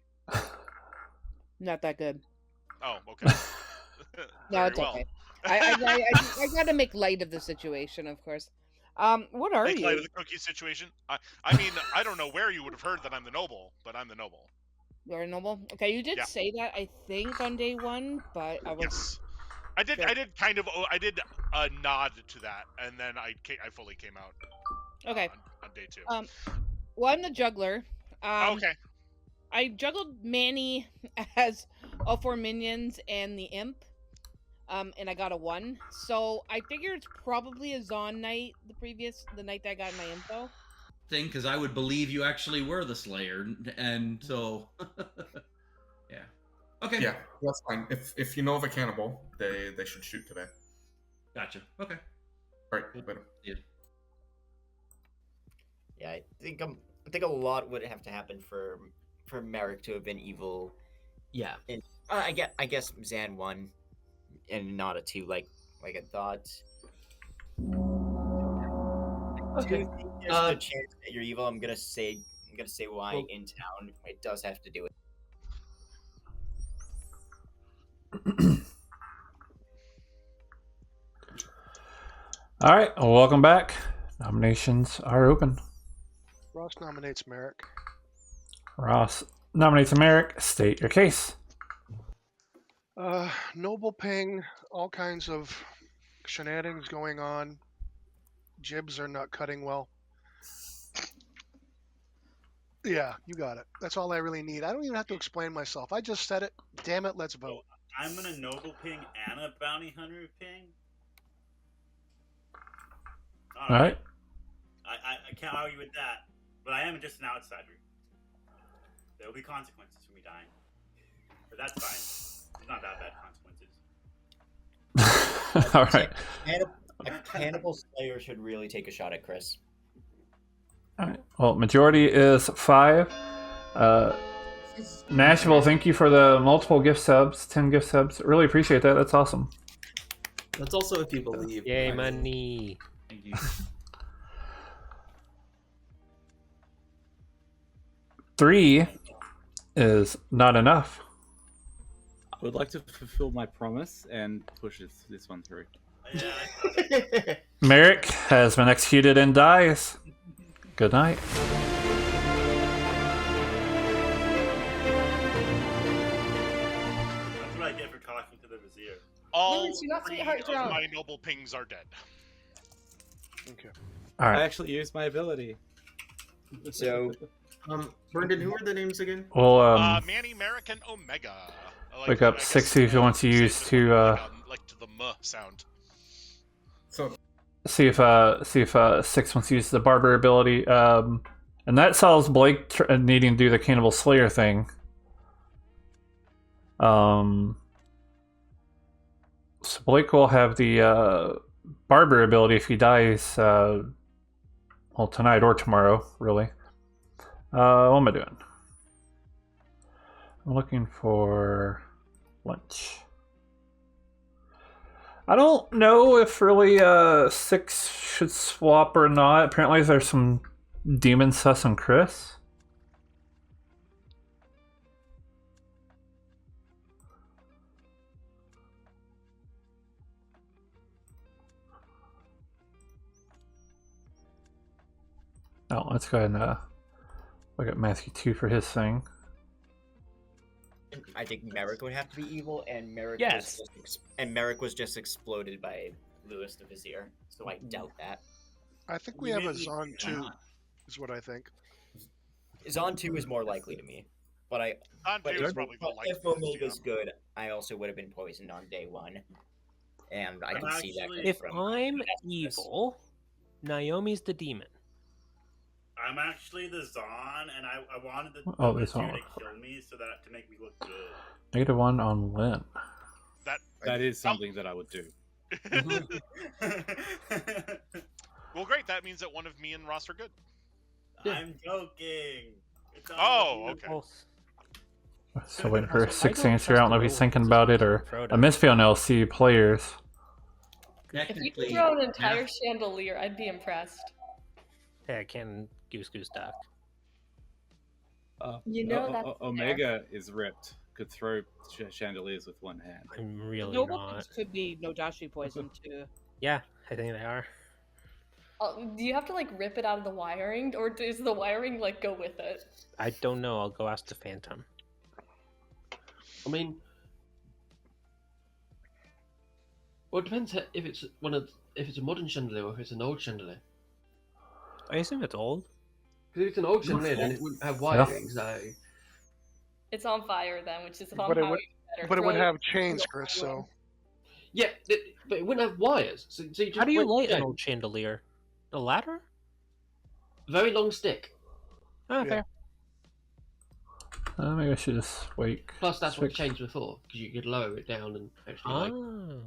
Not that good. Oh, okay. No, it's okay. I gotta make light of the situation, of course. What are Make you? light of the cookie situation. I mean, I don't know where you would have heard that I'm the noble, but I'm the noble. You're a noble. Okay, you did Yeah. say that I think on day 1, but I was. Yes. I did. Sure. I did kind of. I did nod to that, and then I fully came out. Okay. On day 2. Well, I'm the juggler. Okay. I juggled Manny as all 4 minions and the imp. And I got a 1. So I figure it's probably a Zon night, the night that I got my info. Thing, because I would believe you actually were the Slayer, and so yeah. Okay. Yeah, that's fine. If you know of a cannibal, they should shoot today. Gotcha. Okay. All right. Later. Yeah, I think a lot would have to happen for Merrick to have been evil. Yeah. And I guess Zan won, and not a 2 like I thought. Okay. There's a chance that you're evil. I'm gonna say why in town. It does have to do with. All right, well, welcome back. Nominations are open. Ross nominates Merrick. Ross nominates Merrick. State your case. Noble ping, all kinds of shenanigans going on. Jibs are not cutting well. Yeah, you got it. That's all I really need. I don't even have to explain myself. I just said it. Damn it, let's vote. I'm gonna noble ping and a bounty hunter ping. All right. I can't argue with that, but I am just an outsider. There will be consequences for me dying, but that's fine. It's not that bad consequences. All right. A cannibal Slayer should really take a shot at Chris. All right. Well, majority is 5. Nashville, thank you for the multiple gift subs, 10 gift subs. Really appreciate that. That's awesome. That's also if you believe. Yay, money. Thank you. 3 is not enough. I would like to fulfill my promise and push this one through. Merrick has been executed and dies. Good night. That's what I get for talking to the vizier. All Lewis, you're not 3 sweetheart of drunk. my noble pings are dead. Okay. All right. I actually used my ability. So, Brendan, who are the names again? We'll Manny, Merrick, and Omega. wake up 60 if you want to use to like to the M sound. So see if 6 wants to use the barber ability. And that solves Blake needing to do the Cannibal Slayer thing. So Blake will have the barber ability if he dies. Well, tonight or tomorrow, really. What am I doing? I'm looking for lunch. I don't know if really 6 should swap or not. Apparently there's some demon sus on Chris. Oh, let's go ahead and look at Matthew 2 for his thing. I think Merrick would have to be evil, and Merrick Yes. was just exploded by Lewis the Vizier. So I doubt that. I think we have a Zon 2, is what I think. Zon 2 is more likely to me, but Zon 2 is probably the if Omega's good, I also would have been poisoned on day 1, and I can see that. If I'm evil, Naomi's the demon. I'm actually the Zon, and I wanted the this Vizier one. to kill me so that to make me look good. -1 on Lynn. That is something that I would do. Well, great. That means that one of me and Ross are good. I'm joking. It's Oh, okay. So waiting for a 6 answer. I don't know if he's thinking about it or a misfit on LC players. If you could throw an entire chandelier, I'd be impressed. Yeah, I can goose duck. You know that's Omega is ripped. Could throw chandeliers with one hand. I'm really Noble not. could be Nodashi poison too. Yeah, I think they are. Do you have to like rip it out of the wiring, or does the wiring like go with it? I don't know. I'll go ask the Phantom. I mean, well, it depends if it's if it's a modern chandelier or if it's an old chandelier. I assume it's old. Because if it's an old chandelier, then it wouldn't have wiring. So It's on fire then, which is But it would have chains, Chris. So yeah, but it wouldn't have wires. So you just How do you light an yeah, old chandelier? A ladder? very long stick. Oh, fair. Maybe I should just wait. Plus, that's what Switch. chains were for, because you could lower it down and actually.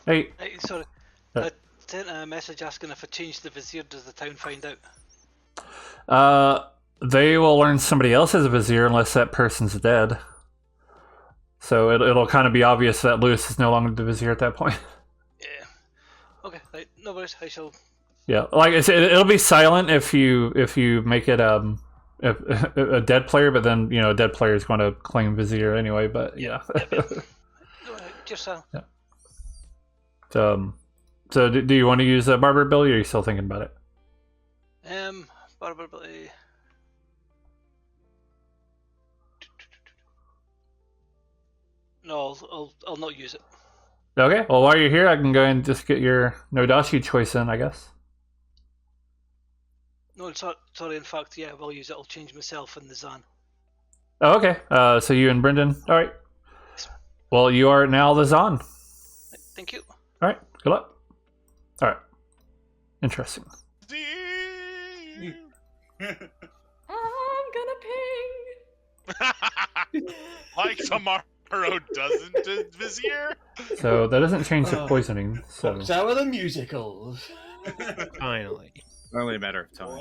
Hey. Hey, sorry. I sent a message asking if I change the Vizier, does the town find out? They will learn somebody else has a Vizier unless that person's dead. So it'll kind of be obvious that Lewis is no longer the Vizier at that point. Okay, right. No worries. I shall. Yeah, like I said, it'll be silent if you make it a dead player, but then a dead player is going to claim Vizier anyway. But yeah. Just so. Yeah. So do you want to use a barber ability, or are you still thinking about it? Probably. No, I'll not use it. Okay. Well, while you're here, I can go and just get your Nodashi choice in, I guess. No, sorry. In fact, yeah, I'll use it. I'll change myself and the Zan. Oh, okay. So you and Brendan. All right. Well, you are now the Zon. Thank you. All right. Good luck. All right. Interesting. I'm gonna ping. Like tomorrow doesn't Vizier? So that doesn't change the poisoning. So How are the musicals? Finally. Only a matter of time.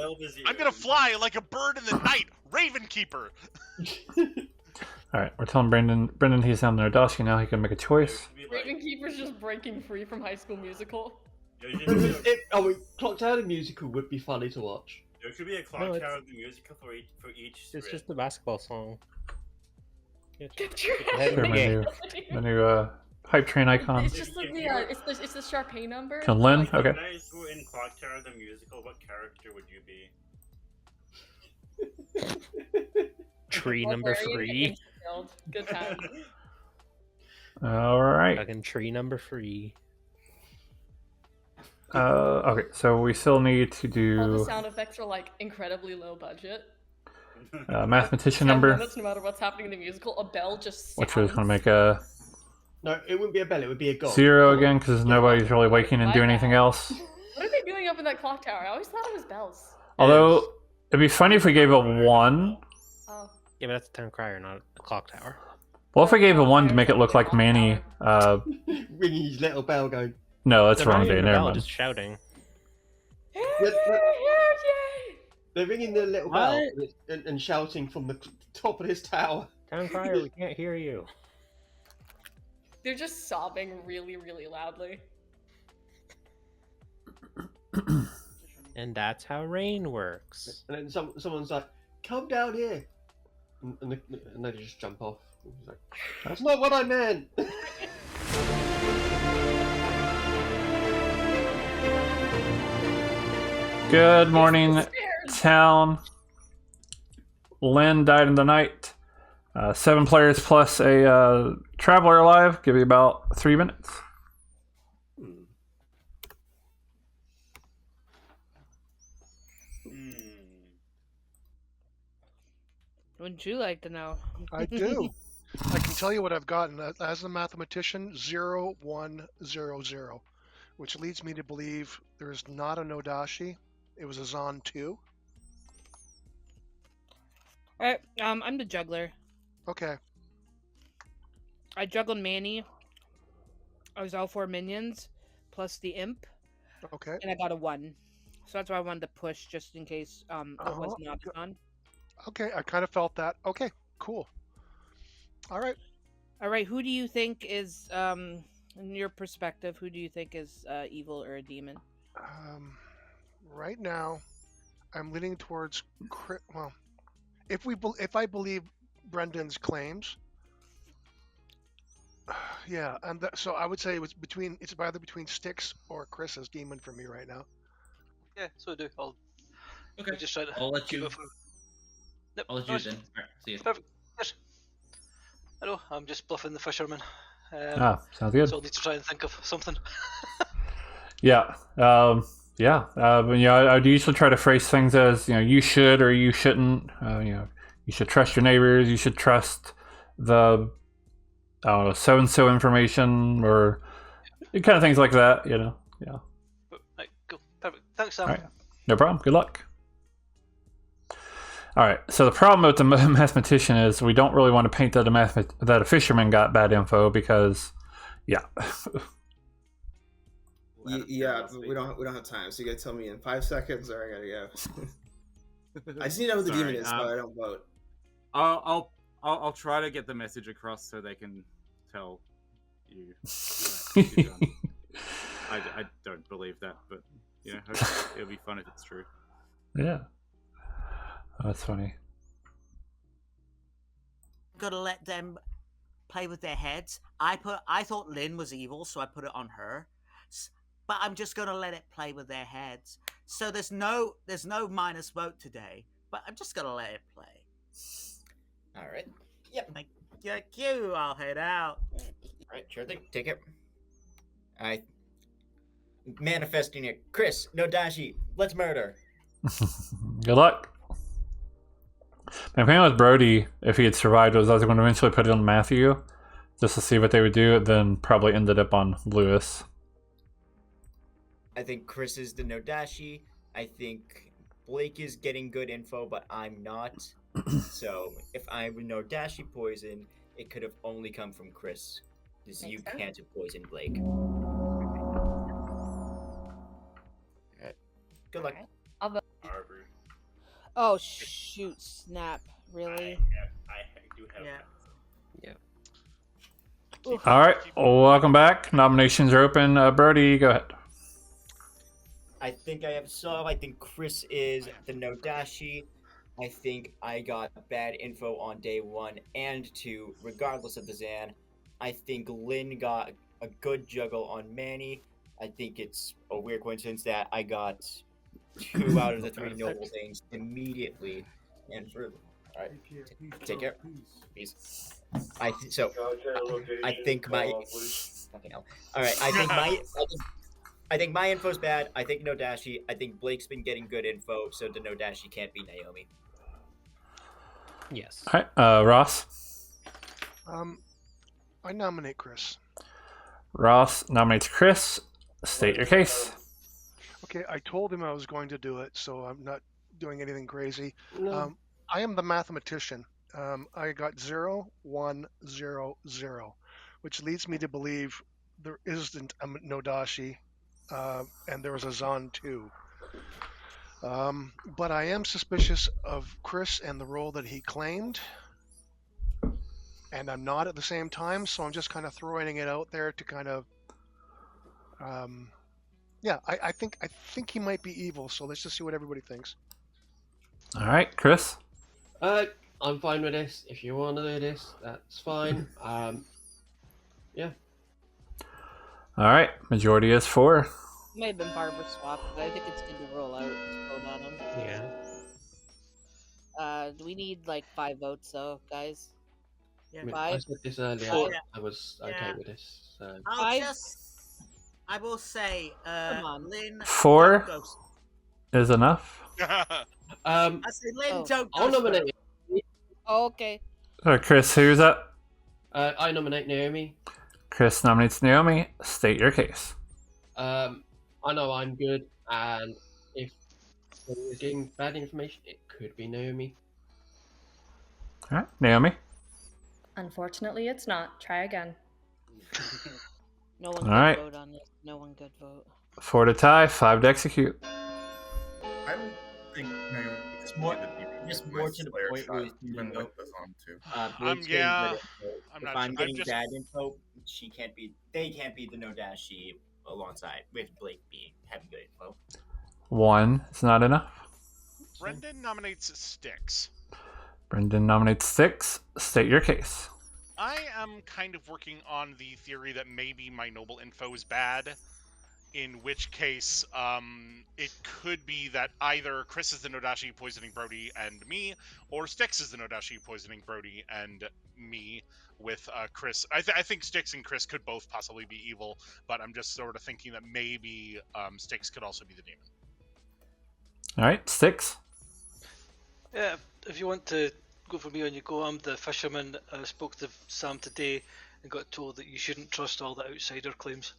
I'm gonna fly like a bird in the night, Raven Keeper. all right, we're telling Brendan he's on Nodashi now. He can make a choice. Raven Keeper's just breaking free from High School Musical. Clock Tower the musical would be funny to watch. There should be a clock tower of the musical for each It's script. just the basketball song. Get your Sure, my new hype train icon. It's just like it's the Sharpay number. Can Lynn? Like, Okay. if you guys were in Clock Tower the musical, what character would you be? Tree number Librarian 3. Killed. Good time. All right. Fucking tree number 3. Okay, so we still need to All the do sound effects are like incredibly low budget. mathematician 10 number, minutes, no matter what's happening in the musical, a bell just which was sounds. going to make a No, it wouldn't be a bell. It would be a god. 0 again because nobody's really waking and doing anything else. What are they doing up in that clock tower? I always thought it was bells. Although it'd be funny if we gave a 1. Oh. Yeah, but that's a town crier, not a clock tower. Well, if we gave a 1 to make it look like Manny. Ringing his little bell going. No, that's They're wrong not day. even Never bell, mind. just shouting. They're ringing the little What? bell and shouting from the top of his tower. Town crier, we can't hear you. They're just sobbing really, really loudly. And that's how rain works. And then someone's like, "Come down here," and they just jump off. It's like, that's not what I meant. Good morning, town. Lynn died in the night. 7 players plus a traveler alive. Give you about 3 minutes. Wouldn't you like to know? I do. I can tell you what I've gotten. As a mathematician, 0, 1, 0, 0, which leads me to believe there is not a Nodashi. It was a Zon 2. Alright, I'm the juggler. Okay. I juggled Manny. I was all 4 minions, plus the imp. Okay. And I got a 1. So that's why I wanted to push, just in case it was not on. Okay, I kind of felt that. Okay, cool. All right. Alright, who do you think is, in your perspective, who do you think is evil or a demon? Right now, I'm leaning towards well, if I believe Brendan's claims, yeah, and so I would say it's either between Styx or Chris as demon for me right now. Yeah, so do. I'll just try to. I'll let you. Yep, I'll let you then. Alright, see you. Perfect. Yes. I know. I'm just bluffing the fisherman. Sounds good. So I'll need to try and think of something. Yeah. I'd usually try to phrase things as, you should or you shouldn't. You should trust your neighbors. You should trust the, so-and-so information or kind of things like that, Yeah. Right, cool. Perfect. Thanks, Sam. All right. No problem. Good luck. All right. So the problem with the mathematician is we don't really want to paint that a fisherman got bad info because, yeah. Yeah, but we don't have time. So you gotta tell me in 5 seconds, or I gotta go. I just need to know who the demon is, so I don't vote. I'll try to get the message across so they can tell you. I don't believe that, but it'll be fun if it's true. Yeah. Oh, that's funny. Gotta let them play with their heads. I thought Lynn was evil, so I put it on her. But I'm just gonna let it play with their heads. So there's no minus vote today. But I'm just gonna let it play. All right. Yep. Thank you. I'll head out. All right, sure thing. Take it. Manifesting it. Chris, Nodashi, let's murder. Good luck. My plan with Brody, if he had survived, was I was going to eventually put it on Matthew just to see what they would do, then probably ended up on Lewis. I think Chris is the Nodashi. I think Blake is getting good info, but I'm not. So if I were Nodashi poison, it could have only come from Chris. Because you can't have poisoned Blake. Alright. Good luck. Oh, shoot, snap. Really? I do have. Yeah. All right. Welcome back. Nominations are open. Brody, go ahead. I think I have solved. I think Chris is the Nodashi. I think I got bad info on day 1 and 2, regardless of the Zan. I think Lynn got a good juggle on Manny. I think it's a weird coincidence that I got 2 out of the 3 noble things immediately. And for alright, take care. Peace. I think my fucking hell. Alright, I think my info's bad. I think Nodashi. I think Blake's been getting good info, so the Nodashi can't be Naomi. Yes. All right. Ross. I nominate Chris. Ross nominates Chris. State your case. Okay, I told him I was going to do it, so I'm not doing anything crazy. No. I am the mathematician. I got 0, 1, 0, 0, which leads me to believe there isn't a Nodashi, and there was a Zon 2. But I am suspicious of Chris and the role that he claimed. And I'm not at the same time, so I'm just kind of throwing it out there to kind of, I think he might be evil. So let's just see what everybody thinks. All right, Chris. I'm fine with this. If you want to do this, that's fine. Yeah. All right, majority is 4. Might have been barber swap, but I think it's good to roll out to vote on him. Yeah. Do we need like 5 votes though, guys? I mean, 5? I said this earlier. Four. I was okay with this. So. I will say, Come on. Lynn. 4 don't go- is enough. I say Lynn, don't. I'll go nominate. Oh, okay. All right, Chris, who's up? I nominate Naomi. Chris nominates Naomi. State your case. I know I'm good, and if we're getting bad information, it could be Naomi. All right, Naomi. Unfortunately, it's not. Try again. No one All could right. vote on this. No one could vote. 4 to tie, 5 to execute. I don't think Naomi It's more to the point where even with the Zon too. Blake's getting yeah, good info. I'm If not I'm sure. getting just- bad info, they can't be the no dashi alongside with Blake having good info. 1 is not enough. Brendan nominates Styx. Brendan nominates 6. State your case. I am kind of working on the theory that maybe my noble info is bad, in which case it could be that either Chris is the Nodashi poisoning Brody and me, or Styx is the Nodashi poisoning Brody and me with Chris. I think Styx and Chris could both possibly be evil, but I'm just sort of thinking that maybe Styx could also be the demon. All right, 6. Yeah, if you want to go for me on your go, I'm the fisherman. I spoke to Sam today and got told that you shouldn't trust all the outsider claims,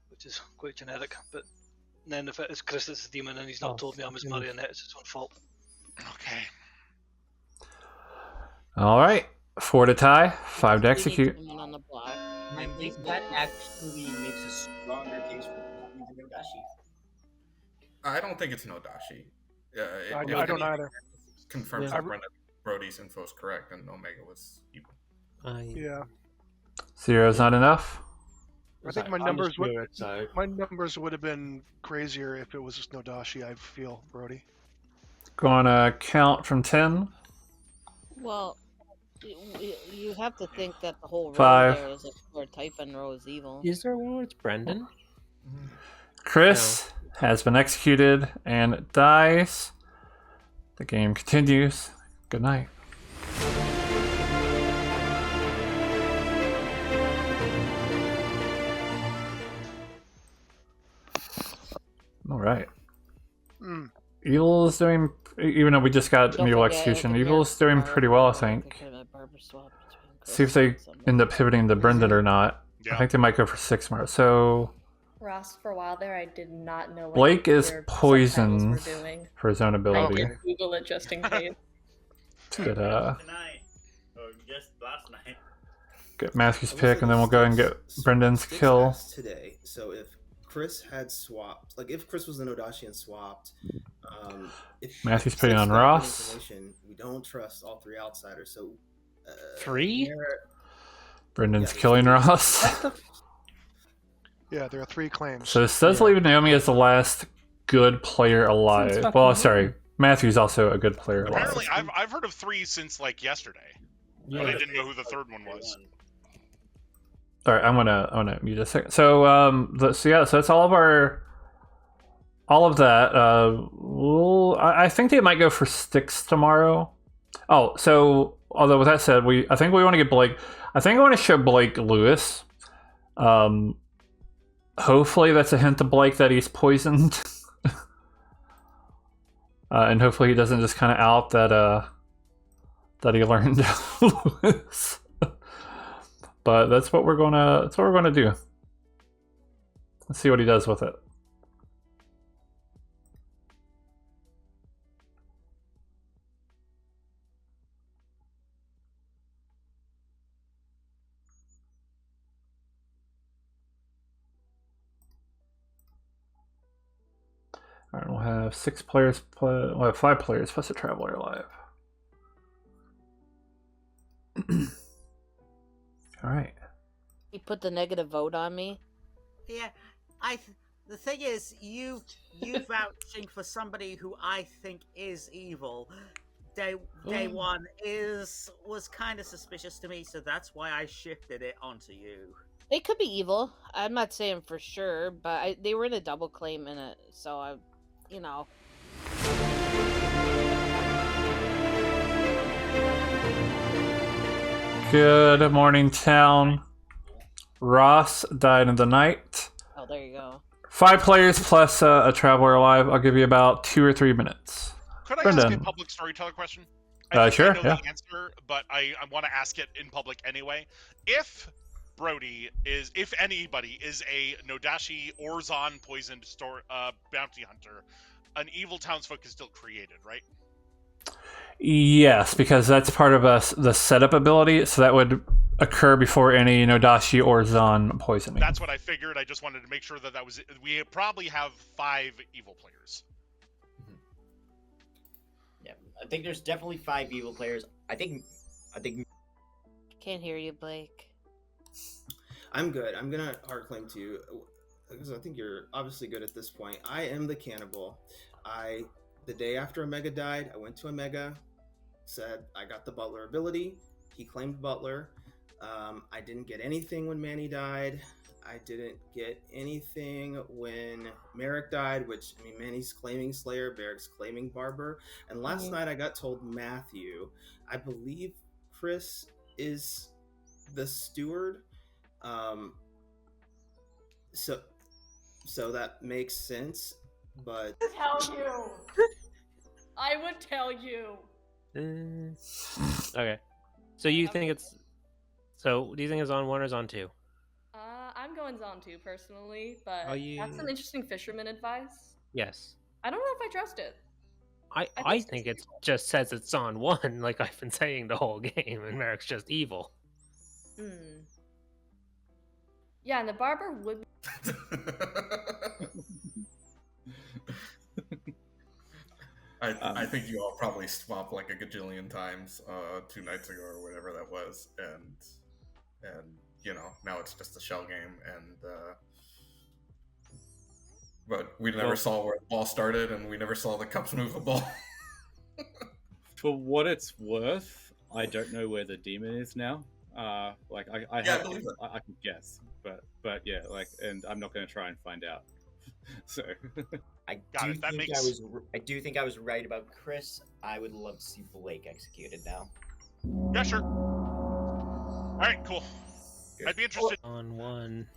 which is quite generic. But then if it is Chris that's the demon and he's not told me I'm his marionette, it's his own fault. Okay. All right, 4 to tie, 5 to execute. Someone on the block. I think that actually makes a stronger case for having the no dashi. I don't think it's Nodashi. I don't either. Confirms Yeah. that Brendan Brody's info is correct and Omega was evil. Yeah. 0 is not enough. I think my I'm numbers just would weird, so- my numbers would have been crazier if it was just Nodashi. I feel, Brody. Gonna count from 10. Well, you have to think that the whole row 5. there is where Typhon row is evil. Is there one where it's Brendan? Chris has been executed and dies. The game continues. Good night. All right. Mm. Evil is doing, even though we just got Don't Mule forget, Execution, it could Evil be is doing a pretty well, I barber think. swap, it could be a barber swap between See if Chris they and someone. end up pivoting to Brendan or not. I think they might go for 6 more. So Ross, for a while there, I did not know what Blake is your poisoned subtitles were doing. for his own I ability. did Google it just in case. Get, Tonight, or just last night. get Matthew's I will pick, say and then we'll go and get Brendan's Sticks kill. asked today. So if Chris had swapped, like if Chris was the Nodashi and swapped, if Matthew's Sticks putting on got good Ross. information, we don't trust all 3 outsiders. So 3? Brendan's there's killing 3. Ross. Yeah, there are 3 claims. So this does leave Naomi as the last good player alive. fucking Well, weird. sorry, Matthew's also a good player alive. Apparently, I've heard of 3 since like yesterday, but I didn't know who the third one was. All right, I'm gonna mute a second. So so that's all of that. I think they might go for Styx tomorrow. Oh, so although with that said, I think we want to get Blake. I think I want to show Blake Lewis. Hopefully that's a hint to Blake that he's poisoned, and hopefully he doesn't just kind of out that he learned Lewis. But that's what we're gonna do. Let's see what he does with it. All right, we'll have 6 players. We'll have 5 players plus a Traveler alive. All right. You put the negative vote on me. Yeah, the thing is, you vouching for somebody who I think is evil. Day one was kind of suspicious to me, so that's why I shifted it onto you. They could be evil. I'm not saying for sure, but they were in a double claim in it, so I, you know. Good morning, town. Ross died in the night. Oh, there you go. 5 players plus a Traveler alive. I'll give you about 2 or 3 minutes. Could I Brendan. ask a public storyteller question? Sure, I know yeah. the answer, but I want to ask it in public anyway. If Brody is, if anybody is a Nodashi or Zon poisoned bounty hunter, an evil townsfolk is still created, right? Yes, because that's part of the setup ability, so that would occur before any Nodashi or Zon poisoning. That's what I figured. I just wanted to make sure that was. We probably have 5 evil players. Yeah, I think there's definitely 5 evil players. I think. Can't hear you, Blake. I'm good. I'm gonna hard claim to you because I think you're obviously good at this point. I am the cannibal. The day after Omega died, I went to Omega, said I got the Butler ability. He claimed Butler. I didn't get anything when Manny died. I didn't get anything when Merrick died, which, I mean, Manny's claiming Slayer, Merrick's claiming Barber. And last night I got told Matthew. I believe Chris is the steward. So that makes sense, but... Tell you. I would tell you. Okay. So you think it's... So do you think it's on 1 or is on 2? I'm going Zon 2 personally, but Are you- that's some interesting fisherman advice. Yes. I don't know if I trust it. I think it just says it's on 1, like I've been saying the whole game, and Merrick's just evil. Yeah, and the barber would. I think you all probably swapped like a gajillion times 2 nights ago or whatever that was, and you know, now it's just a shell game, and but we never saw where the ball started, and we never saw the Cups move the ball. For what it's worth, I don't know where the demon is now. Like I can guess, but yeah, like, and I'm not going to try and find out. So I do think I was right about Chris. I would love to see Blake executed now. Yeah, sure. All right, cool. I'd be interested. On 1.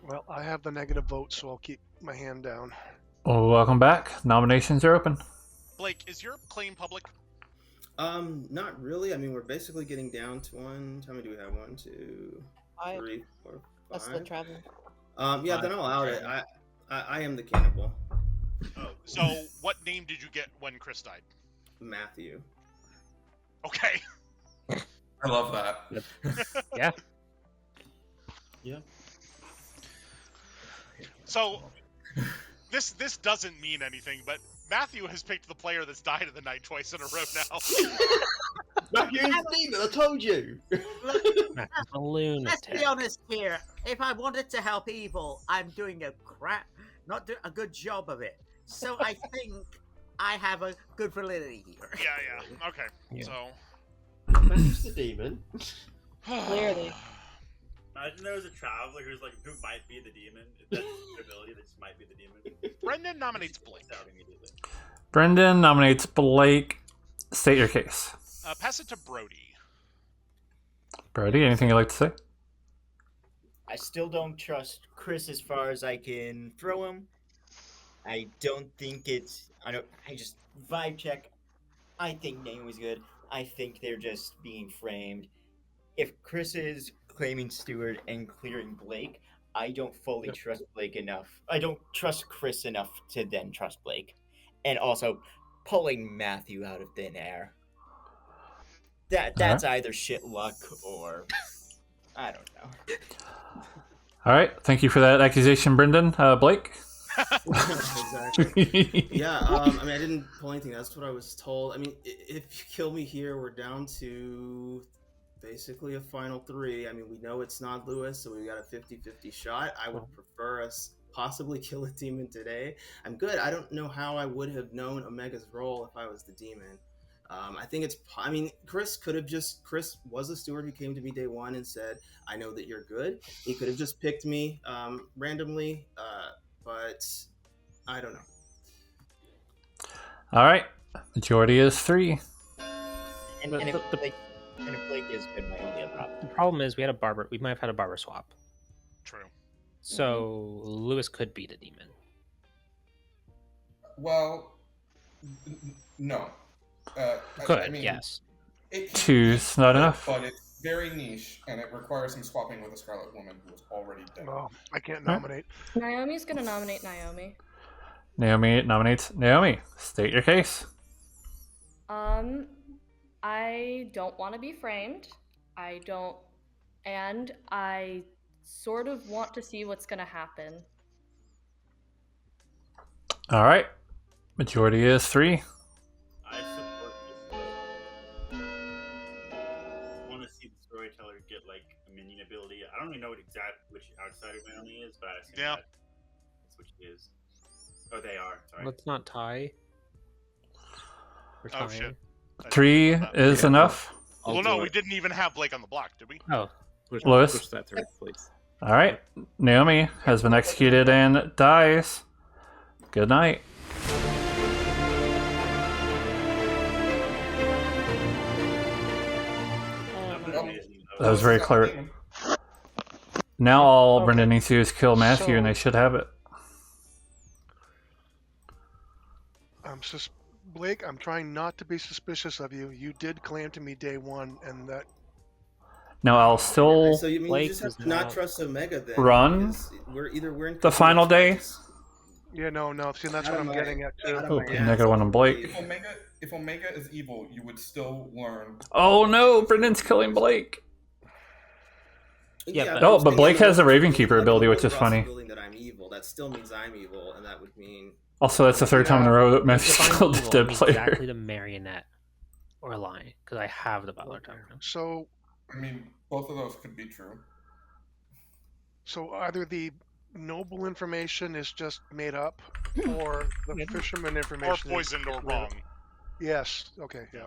Well, I have the negative vote, so I'll keep my hand down. Well, welcome back. Nominations are open. Blake, is your claim public? Not really. I mean, we're basically getting down to 1. How many do we have? 1, 2, 3, 4, 5. That's the travel. Yeah, then I'll out it. I am the cannibal. Oh, so what name did you get when Chris died? Matthew. Okay. I love that. Yeah. Yeah. So this doesn't mean anything, but Matthew has picked the player that's died in the night twice in a row now. Matthew is the demon, I told you. Let's be honest here. If I wanted to help evil, I'm doing not a good job of it. So I think I have a good validity here. Yeah. Okay. Yeah. So Matthew's the demon. Clearly. Imagine there was a traveler who might be the demon. That's the ability that just might be the demon. Brendan nominates Blake. Brendan nominates Blake. State your case. Pass it to Brody. Brody, anything you'd like to say? I still don't trust Chris as far as I can throw him. I don't think it's... I just... Vibe check. I think Name was good. I think they're just being framed. If Chris is claiming Stewart and clearing Blake, I don't fully trust Blake enough. I don't trust Chris enough to then trust Blake. And also, pulling Matthew out of thin air. That's either shit luck or... I don't know. All right. Thank you for that accusation, Brendan. Blake? Exactly. Yeah, I mean, I didn't pull anything. That's what I was told. I mean, if you kill me here, we're down to basically a final 3. I mean, we know it's not Lewis, so we got a 50-50 shot. I would prefer us possibly kill a demon today. I'm good. I don't know how I would have known Omega's role if I was the demon. I think it's, I mean, Chris was a steward who came to me day one and said, I know that you're good. He could have just picked me randomly, but I don't know. All right. Majority is 3. And if Blake is good, my only problem. The problem is we might have had a barber swap. True. So Lewis could beat a demon. Well, no. Could, I mean, yes. Two's not enough. But it's very niche, and it requires some swapping with a Scarlet Woman who is already dead. Oh, I can't nominate. Naomi's gonna nominate Naomi. Naomi nominates Naomi. State your case. I don't want to be framed. I sort of want to see what's gonna happen. All right. Majority is 3. I support this. I want to see the storyteller get like a minion ability. I don't even know which outsider Naomi is, but I assume that's what she is. Oh, they are. Sorry. Let's not tie. Oh shit. 3 is enough. Well, no, we didn't even have Blake on the block, did we? Oh, Lewis? Push that through, please. All right. Naomi has been executed and dies. Good night. That was very clever. Now all Brendan needs to do is kill Matthew, and they should have it. Blake, I'm trying not to be suspicious of you. You did claim to me day one, and that. Now I'll still So you mean you just have to not trust Omega then? run We're in the final day. Yeah, no. See, that's what I'm getting at too. Oh, negative 1 on Blake. If Omega is evil, you would still learn. Oh no, Brendan's killing Blake. Yeah, Oh, but Blake has the Raven Keeper ability, which is funny. That I'm evil. That still means I'm evil, and that would mean. Also, that's the 3rd time in a row that Matthew's If I'm killed a evil, dead I'm player. exactly the marionette or a lion, because I have the Butler token. So, I mean, both of those could be true. So either the noble information is just made up, or the fisherman information Or poisoned or wrong. Yes. Okay. Yeah.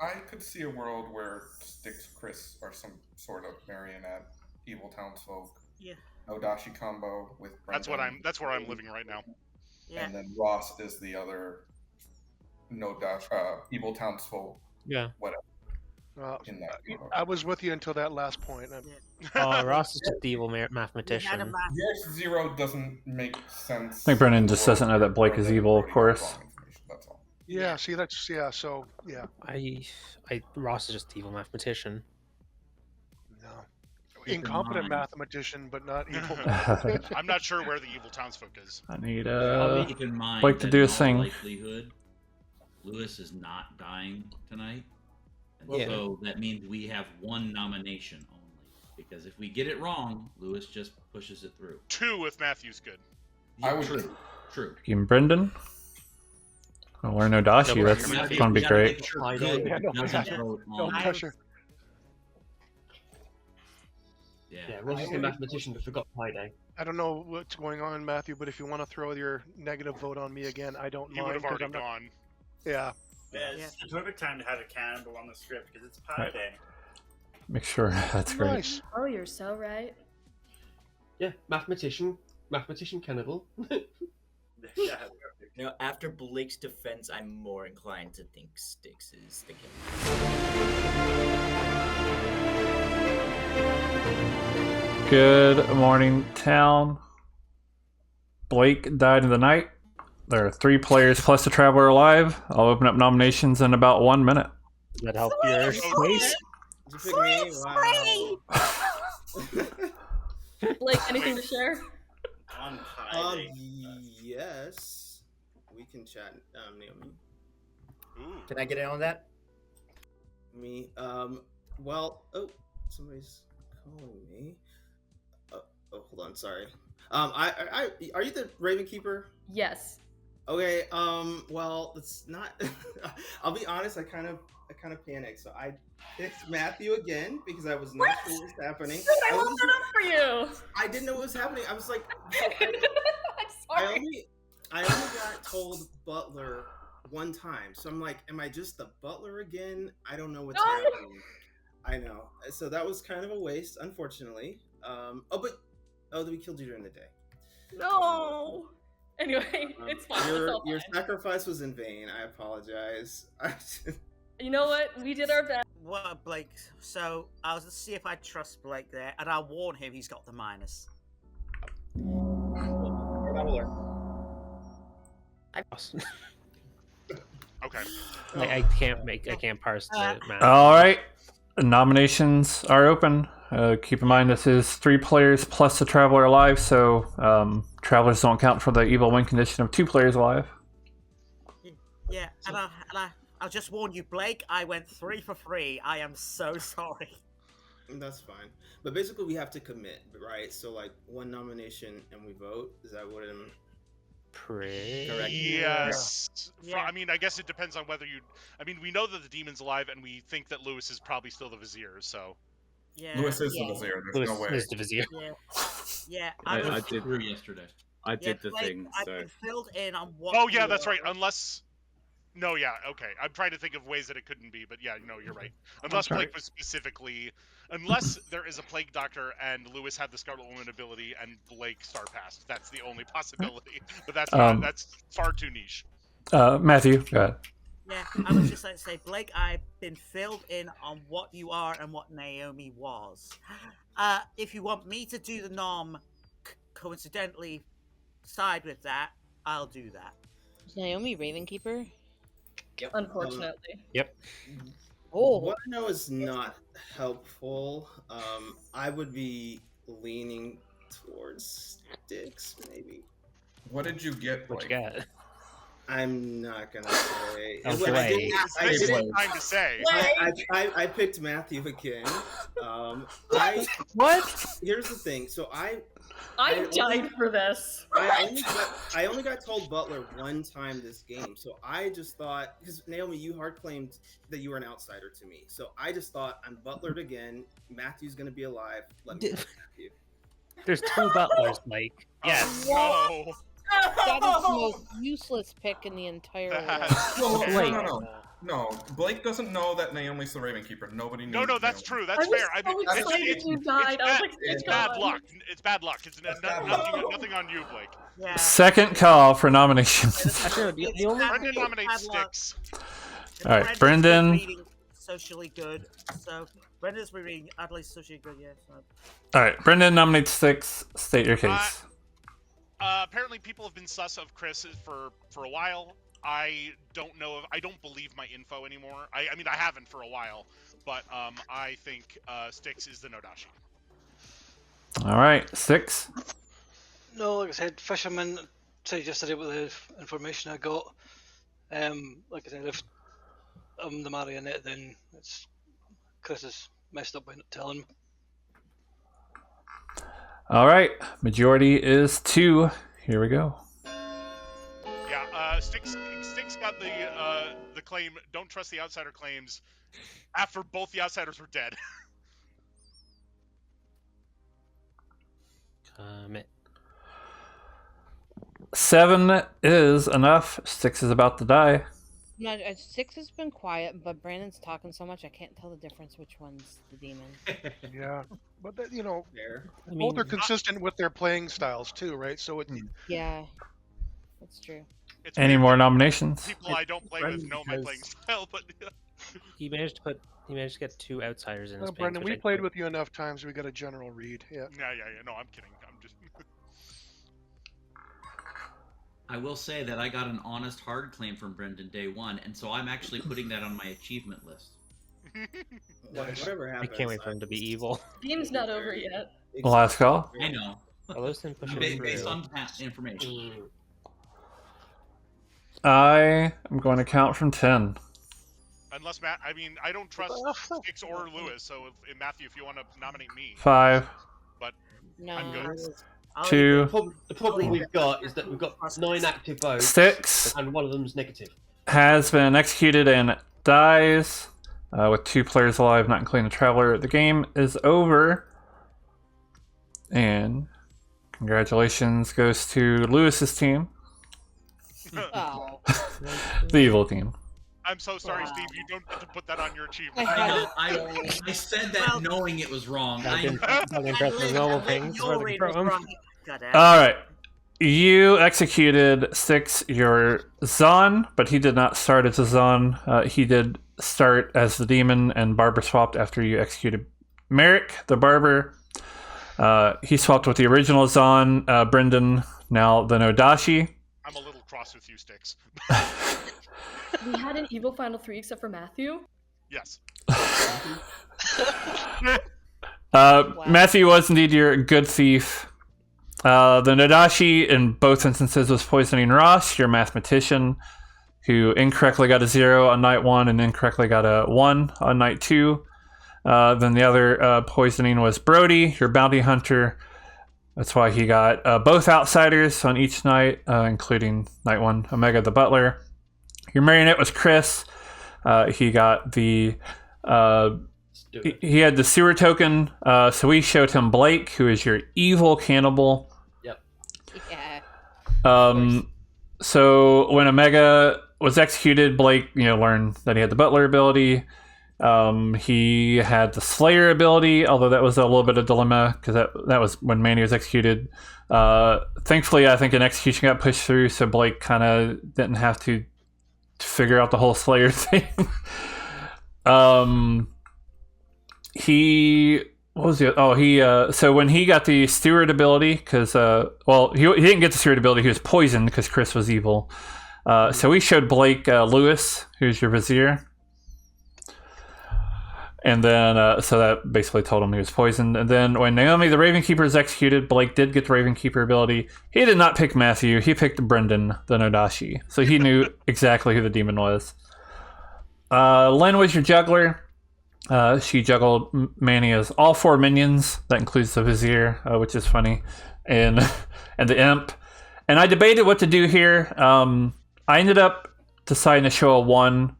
I could see a world where Styx Chris are some sort of marionette evil townsfolk. Yeah. Odashi combo with Brendan. That's where I'm living right now. Yeah. And then Ross is the other evil townsfolk. Yeah. Whatever. In that I was with you until that last point. Oh, Ross is just the evil mathematician. Your 0 doesn't make sense. I think Brendan just doesn't know that Blake is evil, of course. Yeah. See, that's So yeah. Ross is just the evil mathematician. No. Incompetent mathematician, but not evil. I'm not sure where the evil townsfolk is. I need Keep in mind Blake to that do in his all thing. likelihood, Lewis is not dying tonight. And so that means we have 1 nomination only. Because if we get it wrong, Lewis just pushes it through. 2 if Matthew's good. True. Team Brendan. I'll learn Odashi. That's going to be great. No pressure. Yeah, Ross is the mathematician but forgot Pi Day. I don't know what's going on, Matthew, but if you want to throw your negative vote on me again, I don't He mind. would have already I'm not- gone. Yeah. Yeah, it's the perfect time to have a cannibal on the script because it's Pi Right. Day. Make sure that's great. Nice. Oh, you're so right. Yeah, mathematician cannibal. Yeah. You know, after Blake's defense, I'm more inclined to think Styx is the killer. Good morning, town. Blake died in the night. There are 3 players plus the Traveler alive. I'll open up nominations in about 1 minute. Does that help your case? Blake, anything to share? On Pi Day. Yes. We can chat, Naomi. Can I get in on that? Me. Well, Somebody's calling me. Oh, hold on. Sorry. Are you the Raven Keeper? Yes. Okay. Well, it's not. I'll be honest. I kind of panicked. So I picked Matthew again because I was not sure what was happening. Dude, I looked it up for you. I didn't know what was happening. I was like, I'm sorry. I only got told Butler one time, so I'm like, am I just the Butler again? I don't know what's happening. I know. So that was kind of a waste, unfortunately. We killed you during the day. No. Anyway, it's fine. Your sacrifice was in vain. I apologize. You know what? We did our best. Well, Blake, so I was to see if I trust Blake there, and I warn him he's got the minus. Okay. I can't parse the math. All right. Nominations are open. Keep in mind this is 3 players plus a traveler alive, so travelers don't count for the evil win condition of 2 players alive. Yeah, and I'll just warn you, Blake, I went 3 for 3. I am so sorry. That's fine. But basically we have to commit, right? So like 1 nomination and we vote. Is that what I'm correct? Yes. Yeah. I mean, I guess it depends on whether you. I mean, we know that the demon's alive, and we think that Lewis is probably still the vizier. So. Yeah. Lewis is the vizier. There's no way. Lewis is the vizier. Yeah. I did through yesterday. I did the Blake, thing. I've So been filled in on what. Oh yeah, you that's are. right. Unless. No, yeah, okay. I'm trying to think of ways that it couldn't be, but yeah, no, you're right. Unless Blake was specifically, unless there is a plague doctor and Lewis had the Scarlet Woman ability and Blake star passed. That's the only possibility. But that's that's far too niche. Matthew, go ahead. Yeah, I was just like to say, Blake, I've been filled in on what you are and what Naomi was. If you want me to do the nom, coincidentally side with that, I'll do that. Is Naomi Ravenkeeper? Yep. Unfortunately. Yep. Oh. What I know is not helpful. I would be leaning towards Sticks, maybe. What did you get? What you got? I'm not gonna say. Okay. This is time to say. I picked Matthew again. What? Here's the thing. So I died for this. I only got told Butler one time this game, so I just thought, because Naomi, you hard claimed that you were an outsider to me, so I just thought I'm Butlered again. Matthew's gonna be alive. Let me pick Matthew. There's 2 butlers, Mike. Yes. Oh, no. That is the most useless pick in the entire world. No, Blake doesn't know that Naomi's the Raven Keeper. Nobody knows. No, that's true. That's fair. I mean, it's bad luck. It's bad luck. It's nothing on you, Blake. Yeah. Second call for nominations. Brendan nominates Sticks. All right, Brendan. Reading socially good, so Brendan's reading at least socially good. Yeah. So. All right, Brendan nominates Sticks. State your case. Apparently, people have been sus of Chris for a while. I don't know. I don't believe my info anymore. I mean, I haven't for a while, but I think Sticks is the Nodashi. All right, 6. No, like I said, Fisherman said yesterday with the information I got. Like I said, if I'm the marionette, then it's Chris is messed up by not telling me. All right, majority is 2. Here we go. Yeah, Sticks got the claim. Don't trust the outsider claims. After both the outsiders were dead. Commit. 7 is enough. 6 is about to die. No, 6 has been quiet, but Brandon's talking so much I can't tell the difference which one's the demon. Yeah, but that, you know, I mean, both are consistent with their playing styles too, right? So it. Yeah, that's true. It's Any weird more that nominations? People I don't play with know my playing style, but he managed to get 2 outsiders in his Brendan, we played with you enough times. We got a general read. Yeah. Yeah. No, I'm kidding. I'm just. I will say that I got an honest hard claim from Brendan day 1, and so I'm actually putting that on my achievement list. Whatever I happens. can't wait for him to be evil. Game's not over yet. Last call. I know. Based on past information. I am going to count from 10. Unless Matt, I mean, I don't trust Sticks or Lewis. So, Matthew, if you want to nominate me, 5. But No. I'm good. 2. The problem we've got is that we've got 9 active votes. 6 and one of them's negative. has been executed and dies with 2 players alive, not including the Traveler. The game is over. And congratulations goes to Lewis's team. Oh. The evil team. I'm so sorry, Steve. You don't get to put that on your achievement. I know. I said that knowing it was wrong. Alright. You executed 6 your Zon, but he did not start as a Zon. He did start as the demon and barber swapped after you executed Merrick, the barber. He swapped with the original Zon, Brendan, now the Nodashi. I'm a little cross with you, Sticks. We had an evil final 3 except for Matthew. Yes. Matthew was indeed your good thief. The Nodashi in both instances was poisoning Ross, your mathematician, who incorrectly got a 0 on night 1 and incorrectly got a 1 on night 2. Then the other poisoning was Brody, your bounty hunter. That's why he got both outsiders on each night, including night 1, Omega the butler. Your marionette was Chris. He got the... he had the sewer token, so we showed him Blake, who is your evil cannibal. Yep. Yeah. So when Omega was executed, Blake, learned that he had the butler ability. He had the Slayer ability, although that was a little bit of a dilemma because that was when Manny was executed. Thankfully, I think an execution got pushed through, so Blake kind of didn't have to figure out the whole Slayer thing. So when he got the steward ability, because he didn't get the steward ability, he was poisoned because Chris was evil. So we showed Blake Lewis, who's your vizier. And then, so that basically told him he was poisoned. And then when Naomi the Ravenkeeper is executed, Blake did get the Ravenkeeper ability. He did not pick Matthew. He picked Brendan, the Nodashi. So he knew exactly who the demon was. Lynn was your juggler. She juggled Manny as all 4 minions. That includes the Vizier, which is funny. And the Imp. And I debated what to do here. I ended up deciding to show a 1.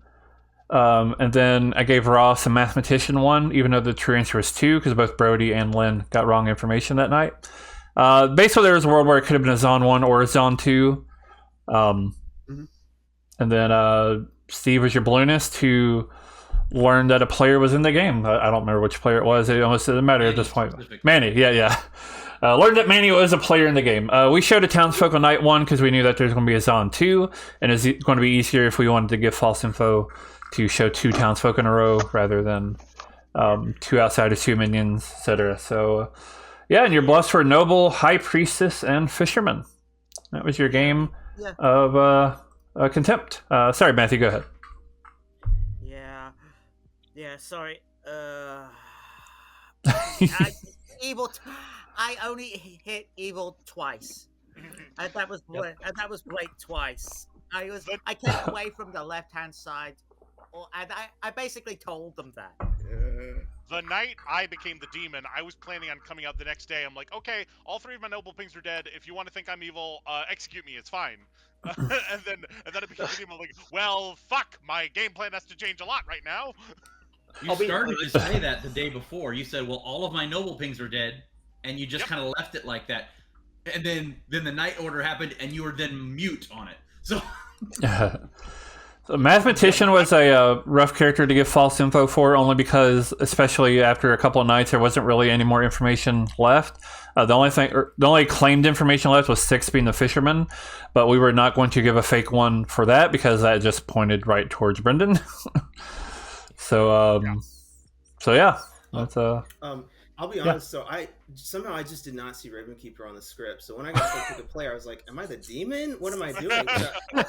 And then I gave Ross a mathematician 1, even though the true answer was 2, because both Brody and Lynn got wrong information that night. Basically, there was a world where it could have been a Zon 1 or a Zon 2. And then Steve was your balloonist, who learned that a player was in the game. I don't remember which player it was. It almost doesn't matter at this point. Manny, yeah. Learned that Manny was a player in the game. We showed a townsfolk on night 1 because we knew that there's going to be a Zon 2, and it's going to be easier if we wanted to give false info to show 2 townsfolk in a row rather than 2 outsiders, 2 minions, etc. So, yeah, and you're blessed for Noble, High Priestess, and Fisherman. That was your game of Contempt. Sorry, Matthew, go ahead. Yeah, sorry. I only hit evil twice. And that was Blake twice. I kept away from the left-hand side. And I basically told them that. The night I became the demon, I was planning on coming out the next day. I'm like, okay, all 3 of my noble pings are dead. If you want to think I'm evil, execute me. It's fine. and then I became the demon. I'm like, well, fuck. My game plan has to change a lot right now. You started to say that the day before. You said, well, all of my noble pings are dead. And you just kind of left it like that. And then the night order happened, and you were then mute on it. So... So Mathematician was a rough character to give false info for, only because, especially after a couple of nights, there wasn't really any more information left. The only claimed information left was 6 being the fisherman, but we were not going to give a fake 1 for that because that just pointed right towards Brendan. So yeah, that's I'll be honest. So I just did not see Ravenkeeper on the script. So when I got to pick a player, I was like, "Am I the demon? What am I doing?" I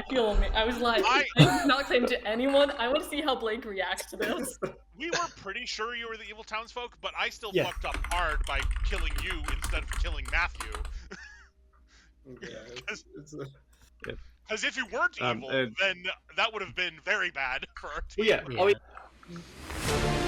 feel. I was like, I did not claim to anyone. I want to see how Blake reacts to this. We were pretty sure you were the evil townsfolk, but I still fucked up hard by killing you instead of killing Matthew. Because if you weren't evil, then that would have been very bad for our team. Well, yeah. I mean,